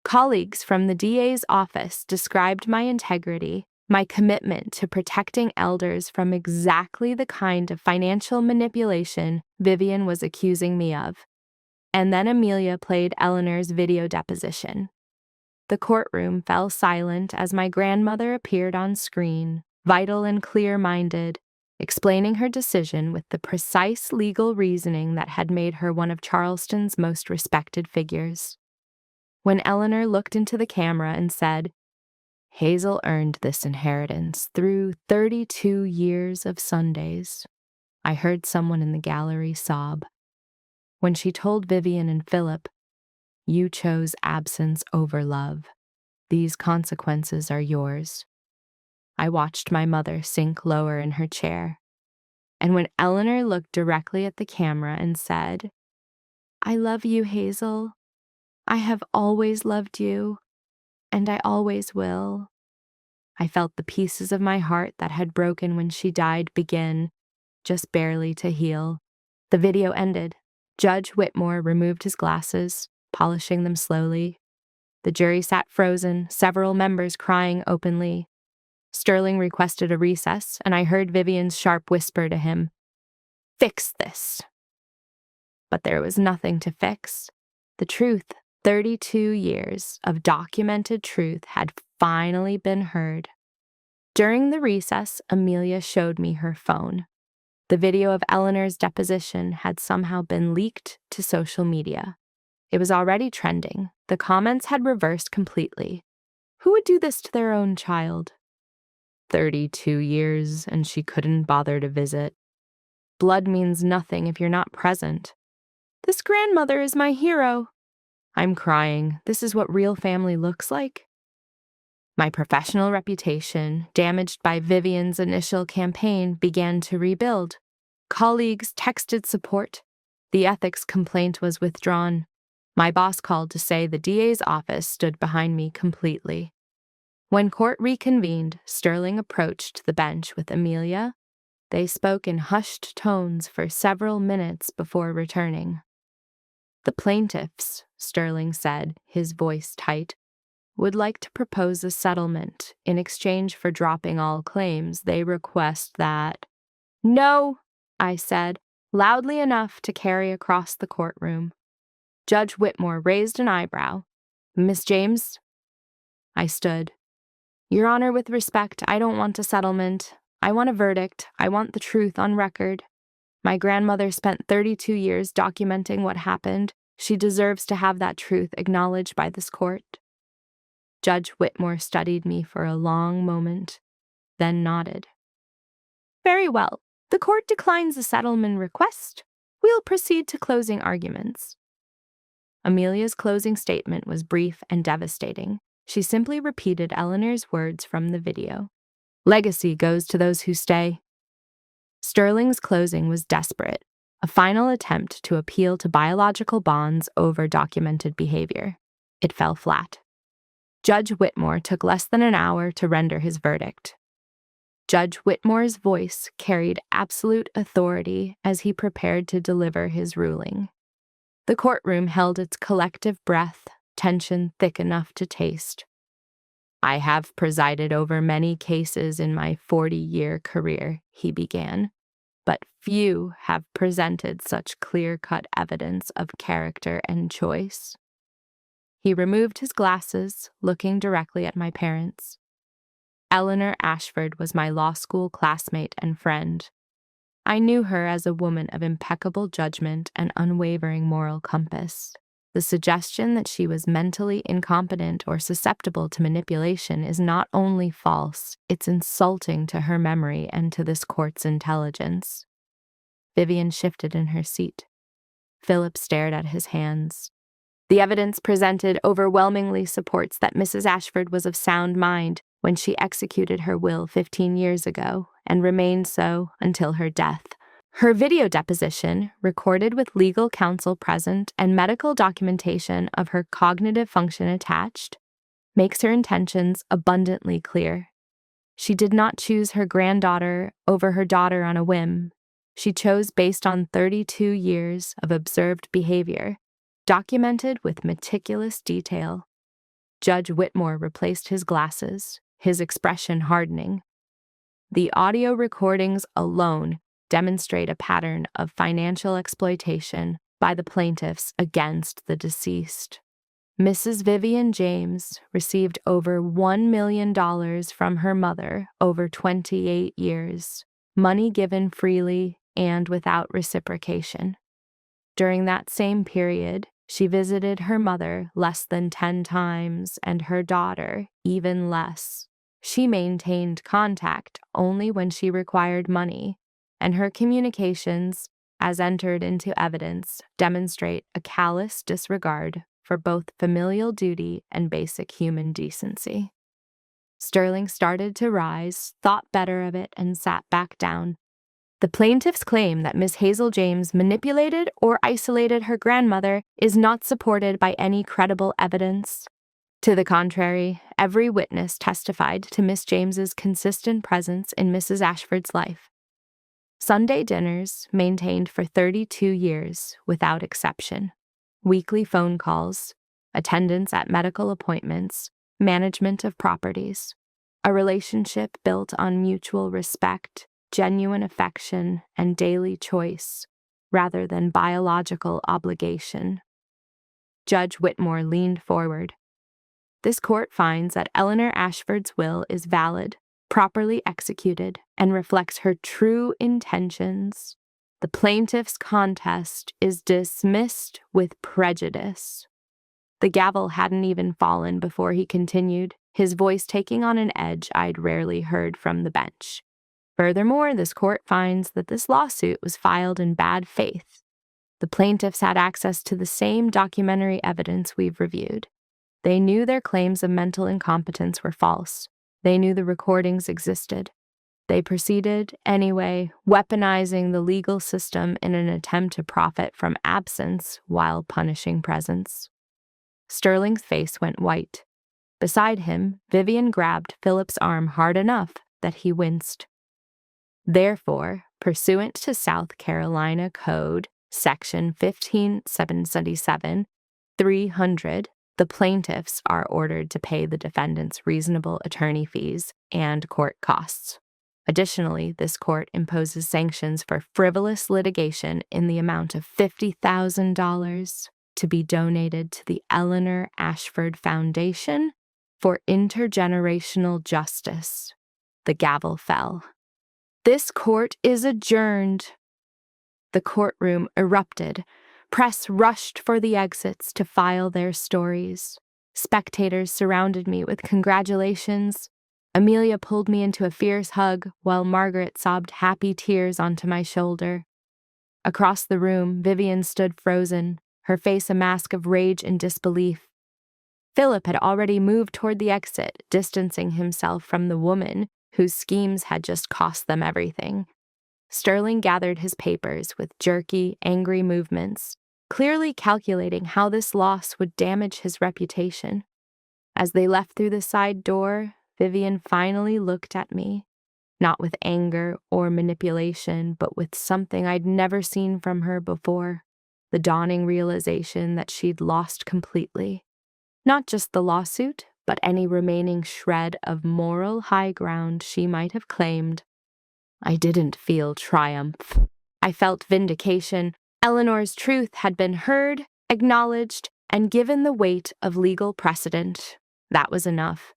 A: Colleagues from the DA's office described my integrity, my commitment to protecting elders from exactly the kind of financial manipulation Vivian was accusing me of. And then Amelia played Eleanor's video deposition. The courtroom fell silent as my grandmother appeared on screen, vital and clear-minded, explaining her decision with the precise legal reasoning that had made her one of Charleston's most respected figures. When Eleanor looked into the camera and said, Hazel earned this inheritance through 32 years of Sundays, I heard someone in the gallery sob. When she told Vivian and Philip, You chose absence over love. These consequences are yours. I watched my mother sink lower in her chair, and when Eleanor looked directly at the camera and said, "I love you, Hazel. I have always loved you, and I always will," I felt the pieces of my heart that had broken when she died begin, just barely to heal. The video ended. Judge Whitmore removed his glasses, polishing them slowly. The jury sat frozen, several members crying openly. Sterling requested a recess, and I heard Vivian's sharp whisper to him, "Fix this." But there was nothing to fix. The truth, 32 years of documented truth, had finally been heard. During the recess, Amelia showed me her phone. The video of Eleanor's deposition had somehow been leaked to social media. It was already trending. The comments had reversed completely. Who would do this to their own child? 32 years, and she couldn't bother to visit. Blood means nothing if you're not present. This grandmother is my hero. I'm crying. This is what real family looks like. My professional reputation, damaged by Vivian's initial campaign, began to rebuild. Colleagues texted support. The ethics complaint was withdrawn. My boss called to say the DA's office stood behind me completely. When court reconvened, Sterling approached the bench with Amelia. They spoke in hushed tones for several minutes before returning. "The plaintiffs," Sterling said, his voice tight, "would like to propose a settlement. In exchange for dropping all claims, they request that—" "No," I said, loudly enough to carry across the courtroom. Judge Whitmore raised an eyebrow. "Miss James?" I stood. "Your Honor, with respect, I don't want a settlement. I want a verdict. I want the truth on record. My grandmother spent 32 years documenting what happened. She deserves to have that truth acknowledged by this court." Judge Whitmore studied me for a long moment, then nodded. "Very well. The court declines the settlement request. We'll proceed to closing arguments." Amelia's closing statement was brief and devastating. She simply repeated Eleanor's words from the video. "Legacy goes to those who stay." Sterling's closing was desperate, a final attempt to appeal to biological bonds over documented behavior. It fell flat. Judge Whitmore took less than an hour to render his verdict. Judge Whitmore's voice carried absolute authority as he prepared to deliver his ruling. The courtroom held its collective breath, tension thick enough to taste. "I have presided over many cases in my 40-year career," he began, "but few have presented such clear-cut evidence of character and choice." He removed his glasses, looking directly at my parents. Eleanor Ashford was my law school classmate and friend. I knew her as a woman of impeccable judgment and unwavering moral compass. The suggestion that she was mentally incompetent or susceptible to manipulation is not only false, it's insulting to her memory and to this court's intelligence. Vivian shifted in her seat. Philip stared at his hands. The evidence presented overwhelmingly supports that Mrs. Ashford was of sound mind when she executed her will 15 years ago and remained so until her death. Her video deposition, recorded with legal counsel present and medical documentation of her cognitive function attached, makes her intentions abundantly clear. She did not choose her granddaughter over her daughter on a whim. She chose based on 32 years of observed behavior, documented with meticulous detail. Judge Whitmore replaced his glasses, his expression hardening. The audio recordings alone demonstrate a pattern of financial exploitation by the plaintiffs against the deceased. Mrs. Vivian James received over $1 million from her mother over 28 years, money given freely and without reciprocation. During that same period, she visited her mother less than 10 times and her daughter even less. She maintained contact only when she required money, and her communications, as entered into evidence, demonstrate a callous disregard for both familial duty and basic human decency. Sterling started to rise, thought better of it, and sat back down. The plaintiff's claim that Miss Hazel James manipulated or isolated her grandmother is not supported by any credible evidence. To the contrary, every witness testified to Miss James's consistent presence in Mrs. Ashford's life. Sunday dinners maintained for 32 years without exception. Weekly phone calls, attendance at medical appointments, management of properties. A relationship built on mutual respect, genuine affection, and daily choice, rather than biological obligation. Judge Whitmore leaned forward. This court finds that Eleanor Ashford's will is valid, properly executed, and reflects her true intentions. The plaintiff's contest is dismissed with prejudice. The gavel hadn't even fallen before he continued, his voice taking on an edge I'd rarely heard from the bench. Furthermore, this court finds that this lawsuit was filed in bad faith. The plaintiffs had access to the same documentary evidence we've reviewed. They knew their claims of mental incompetence were false. They knew the recordings existed. They proceeded, anyway, weaponizing the legal system in an attempt to profit from absence while punishing presence. Sterling's face went white. Beside him, Vivian grabbed Philip's arm hard enough that he winced. Therefore, pursuant to South Carolina Code, Section 15777, 300, the plaintiffs are ordered to pay the defendants reasonable attorney fees and court costs. Additionally, this court imposes sanctions for frivolous litigation in the amount of $50,000 to be donated to the Eleanor Ashford Foundation for intergenerational justice. The gavel fell. This court is adjourned. The courtroom erupted. Press rushed for the exits to file their stories. Spectators surrounded me with congratulations. Amelia pulled me into a fierce hug while Margaret sobbed happy tears onto my shoulder. Across the room, Vivian stood frozen, her face a mask of rage and disbelief. Philip had already moved toward the exit, distancing himself from the woman whose schemes had just cost them everything. Sterling gathered his papers with jerky, angry movements, clearly calculating how this loss would damage his reputation. As they left through the side door, Vivian finally looked at me, not with anger or manipulation, but with something I'd never seen from her before, the dawning realization that she'd lost completely. Not just the lawsuit, but any remaining shred of moral high ground she might have claimed. I didn't feel triumph. I felt vindication. Eleanor's truth had been heard, acknowledged, and given the weight of legal precedent. That was enough.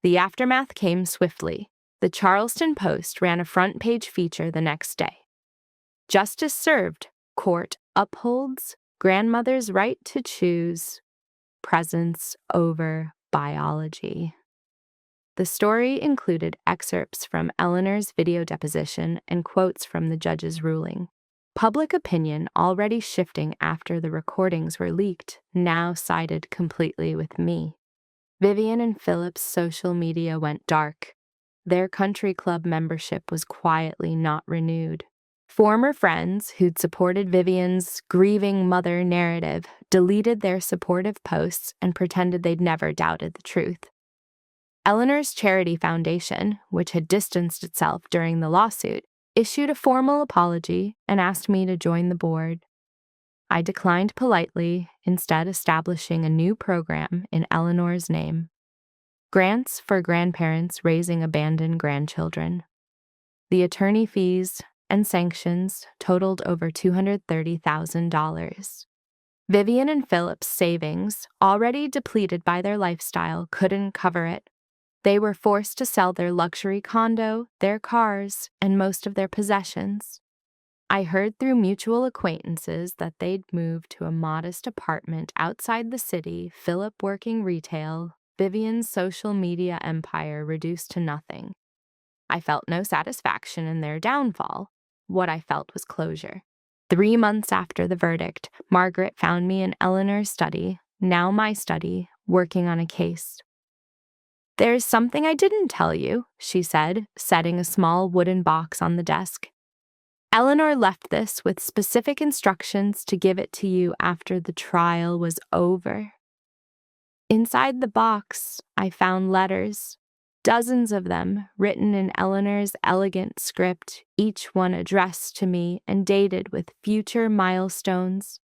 A: The aftermath came swiftly. The Charleston Post ran a front-page feature the next day. Justice served. Court upholds grandmother's right to choose. Presence over biology. The story included excerpts from Eleanor's video deposition and quotes from the judge's ruling. Public opinion, already shifting after the recordings were leaked, now sided completely with me. Vivian and Philip's social media went dark. Their country club membership was quietly not renewed. Former friends who'd supported Vivian's grieving mother narrative deleted their supportive posts and pretended they'd never doubted the truth. Eleanor's charity foundation, which had distanced itself during the lawsuit, issued a formal apology and asked me to join the board. I declined politely, instead establishing a new program in Eleanor's name. Grants for grandparents raising abandoned grandchildren. The attorney fees and sanctions totaled over $230,000. Vivian and Philip's savings, already depleted by their lifestyle, couldn't cover it. They were forced to sell their luxury condo, their cars, and most of their possessions. I heard through mutual acquaintances that they'd moved to a modest apartment outside the city, Philip working retail, Vivian's social media empire reduced to nothing. I felt no satisfaction in their downfall. What I felt was closure. 3 months after the verdict, Margaret found me in Eleanor's study, now my study, working on a case. "There's something I didn't tell you," she said, setting a small wooden box on the desk. "Eleanor left this with specific instructions to give it to you after the trial was over." Inside the box, I found letters, dozens of them written in Eleanor's elegant script, each one addressed to me and dated with future milestones.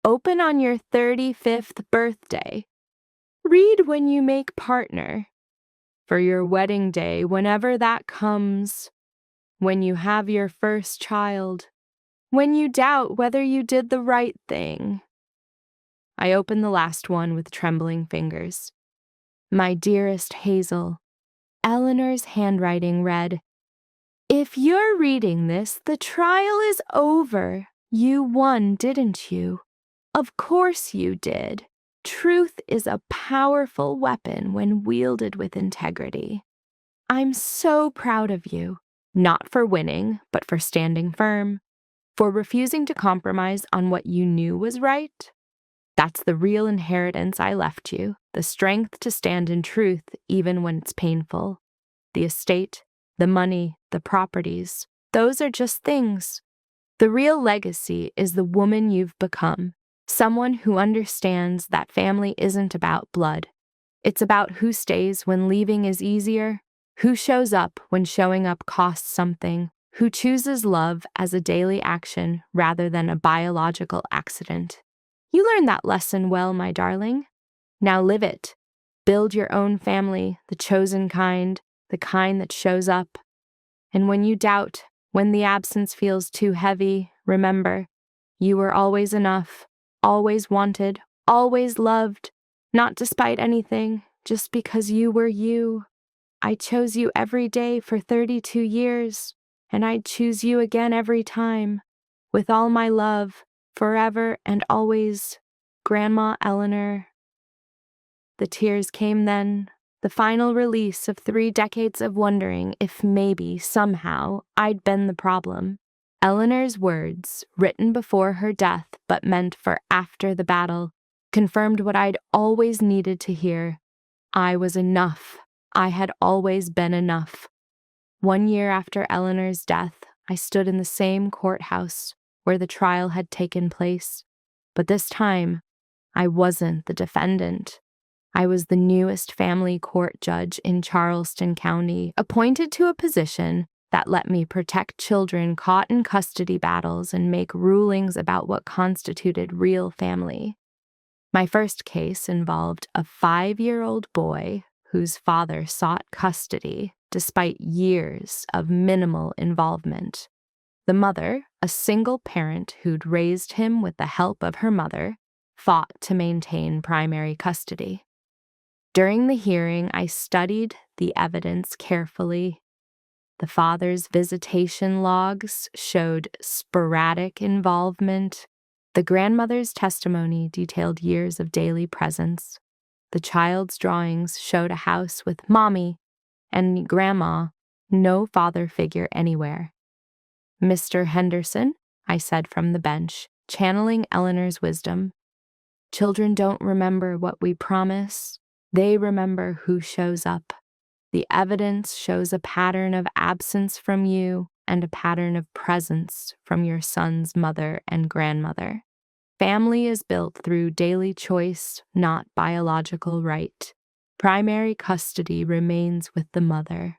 A: "Open on your 35th birthday. Read when you make partner. For your wedding day, whenever that comes. When you have your first child. When you doubt whether you did the right thing." I opened the last one with trembling fingers. "My dearest Hazel," Eleanor's handwriting read, "If you're reading this, the trial is over. You won, didn't you? Of course you did. Truth is a powerful weapon when wielded with integrity. I'm so proud of you, not for winning, but for standing firm, for refusing to compromise on what you knew was right. That's the real inheritance I left you, the strength to stand in truth even when it's painful. The estate, the money, the properties, those are just things. The real legacy is the woman you've become, someone who understands that family isn't about blood. It's about who stays when leaving is easier, who shows up when showing up costs something, who chooses love as a daily action rather than a biological accident. You learned that lesson well, my darling. Now live it. Build your own family, the chosen kind, the kind that shows up. And when you doubt, when the absence feels too heavy, remember, you were always enough, always wanted, always loved, not despite anything, just because you were you. I chose you every day for 32 years, and I'd choose you again every time. With all my love, forever and always, Grandma Eleanor. The tears came then, the final release of 3 decades of wondering if maybe, somehow, I'd been the problem. Eleanor's words, written before her death but meant for after the battle, confirmed what I'd always needed to hear. I was enough. I had always been enough. 1 year after Eleanor's death, I stood in the same courthouse where the trial had taken place. But this time, I wasn't the defendant. I was the newest family court judge in Charleston County, appointed to a position that let me protect children caught in custody battles and make rulings about what constituted real family. My first case involved a 5-year-old boy whose father sought custody despite years of minimal involvement. The mother, a single parent who'd raised him with the help of her mother, fought to maintain primary custody. During the hearing, I studied the evidence carefully. The father's visitation logs showed sporadic involvement. The grandmother's testimony detailed years of daily presence. The child's drawings showed a house with mommy and grandma, no father figure anywhere. "Mr. Henderson," I said from the bench, channeling Eleanor's wisdom, "children don't remember what we promise. They remember who shows up. The evidence shows a pattern of absence from you and a pattern of presence from your son's mother and grandmother. Family is built through daily choice, not biological right. Primary custody remains with the mother."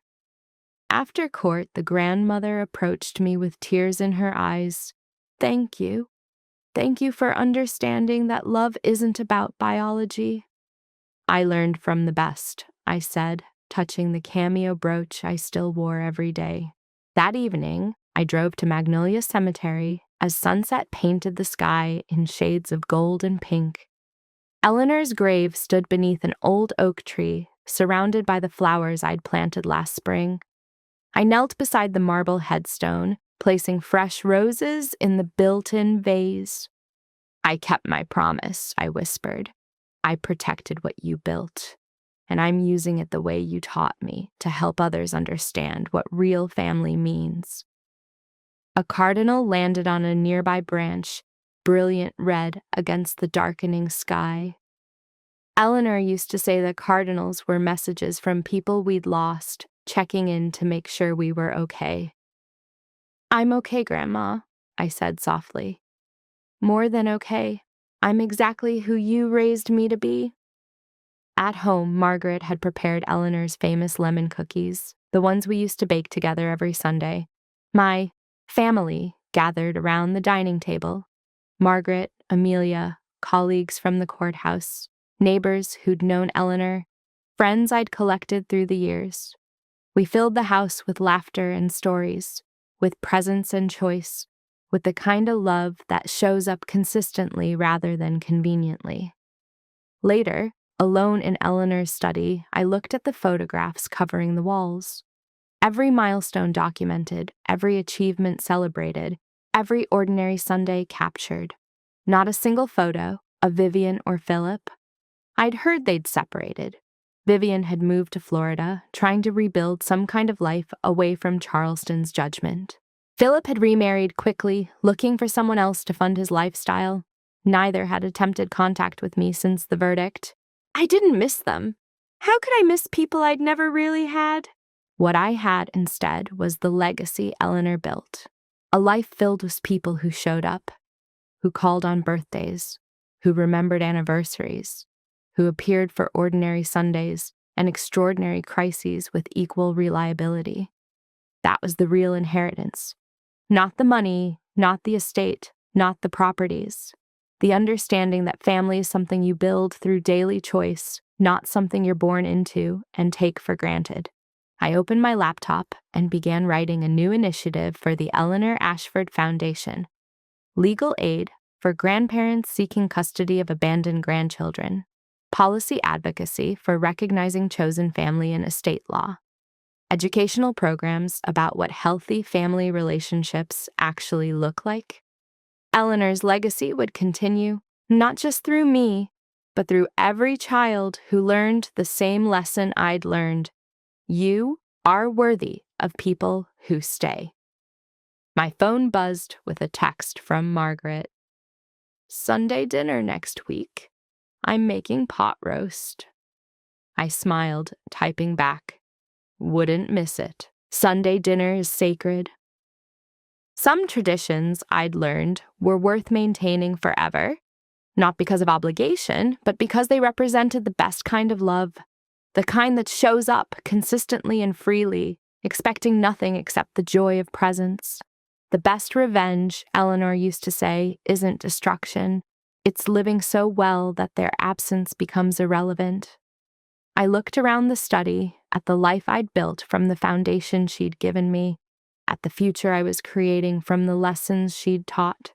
A: After court, the grandmother approached me with tears in her eyes. "Thank you. Thank you for understanding that love isn't about biology." "I learned from the best," I said, touching the cameo brooch I still wore every day. That evening, I drove to Magnolia Cemetery as sunset painted the sky in shades of gold and pink. Eleanor's grave stood beneath an old oak tree, surrounded by the flowers I'd planted last spring. I knelt beside the marble headstone, placing fresh roses in the built-in vase. "I kept my promise," I whispered. "I protected what you built, and I'm using it the way you taught me to help others understand what real family means." A cardinal landed on a nearby branch, brilliant red against the darkening sky. Eleanor used to say that cardinals were messages from people we'd lost, checking in to make sure we were okay. "I'm okay, Grandma," I said softly. "More than okay. I'm exactly who you raised me to be." At home, Margaret had prepared Eleanor's famous lemon cookies, the ones we used to bake together every Sunday. My family gathered around the dining table. Margaret, Amelia, colleagues from the courthouse, neighbors who'd known Eleanor, friends I'd collected through the years. We filled the house with laughter and stories, with presence and choice, with the kind of love that shows up consistently rather than conveniently. Later, alone in Eleanor's study, I looked at the photographs covering the walls. Every milestone documented, every achievement celebrated, every ordinary Sunday captured. Not a single photo of Vivian or Philip. I'd heard they'd separated. Vivian had moved to Florida, trying to rebuild some kind of life away from Charleston's judgment. Philip had remarried quickly, looking for someone else to fund his lifestyle. Neither had attempted contact with me since the verdict. I didn't miss them. How could I miss people I'd never really had? What I had instead was the legacy Eleanor built. A life filled with people who showed up, who called on birthdays, who remembered anniversaries, who appeared for ordinary Sundays and extraordinary crises with equal reliability. That was the real inheritance. Not the money, not the estate, not the properties. The understanding that family is something you build through daily choice, not something you're born into and take for granted. I opened my laptop and began writing a new initiative for the Eleanor Ashford Foundation. Legal aid for grandparents seeking custody of abandoned grandchildren. Policy advocacy for recognizing chosen family in estate law. Educational programs about what healthy family relationships actually look like. Eleanor's legacy would continue, not just through me, but through every child who learned the same lesson I'd learned. You are worthy of people who stay. My phone buzzed with a text from Margaret. "Sunday dinner next week. I'm making pot roast." I smiled, typing back. Wouldn't miss it. Sunday dinner is sacred. Some traditions I'd learned were worth maintaining forever, not because of obligation, but because they represented the best kind of love, the kind that shows up consistently and freely, expecting nothing except the joy of presence. The best revenge, Eleanor used to say, isn't destruction. It's living so well that their absence becomes irrelevant. I looked around the study, at the life I'd built from the foundation she'd given me, at the future I was creating from the lessons she'd taught.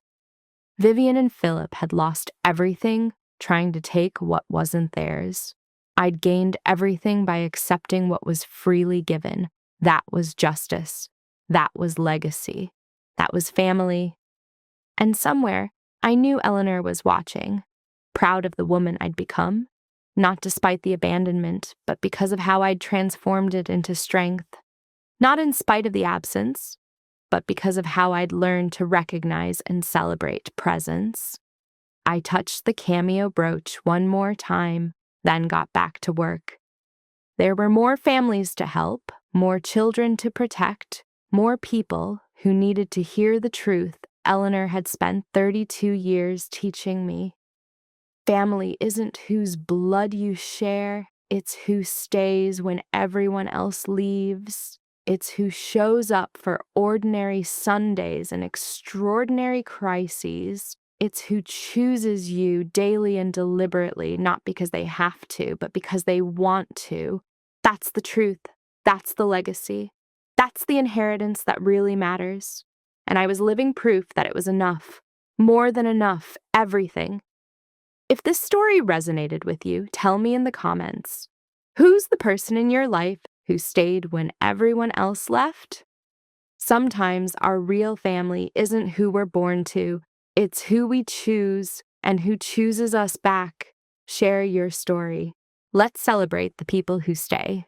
A: Vivian and Philip had lost everything trying to take what wasn't theirs. I'd gained everything by accepting what was freely given. That was justice. That was legacy. That was family. And somewhere, I knew Eleanor was watching, proud of the woman I'd become, not despite the abandonment, but because of how I'd transformed it into strength. Not in spite of the absence, but because of how I'd learned to recognize and celebrate presence. I touched the cameo brooch one more time, then got back to work. There were more families to help, more children to protect, more people who needed to hear the truth Eleanor had spent 32 years teaching me. Family isn't whose blood you share, it's who stays when everyone else leaves. It's who shows up for ordinary Sundays and extraordinary crises. It's who chooses you daily and deliberately, not because they have to, but because they want to. That's the truth. That's the legacy. That's the inheritance that really matters. And I was living proof that it was enough. More than enough. Everything. If this story resonated with you, tell me in the comments. Who's the person in your life who stayed when everyone else left? Sometimes our real family isn't who we're born to, it's who we choose and who chooses us back. Share your story. Let's celebrate the people who stay.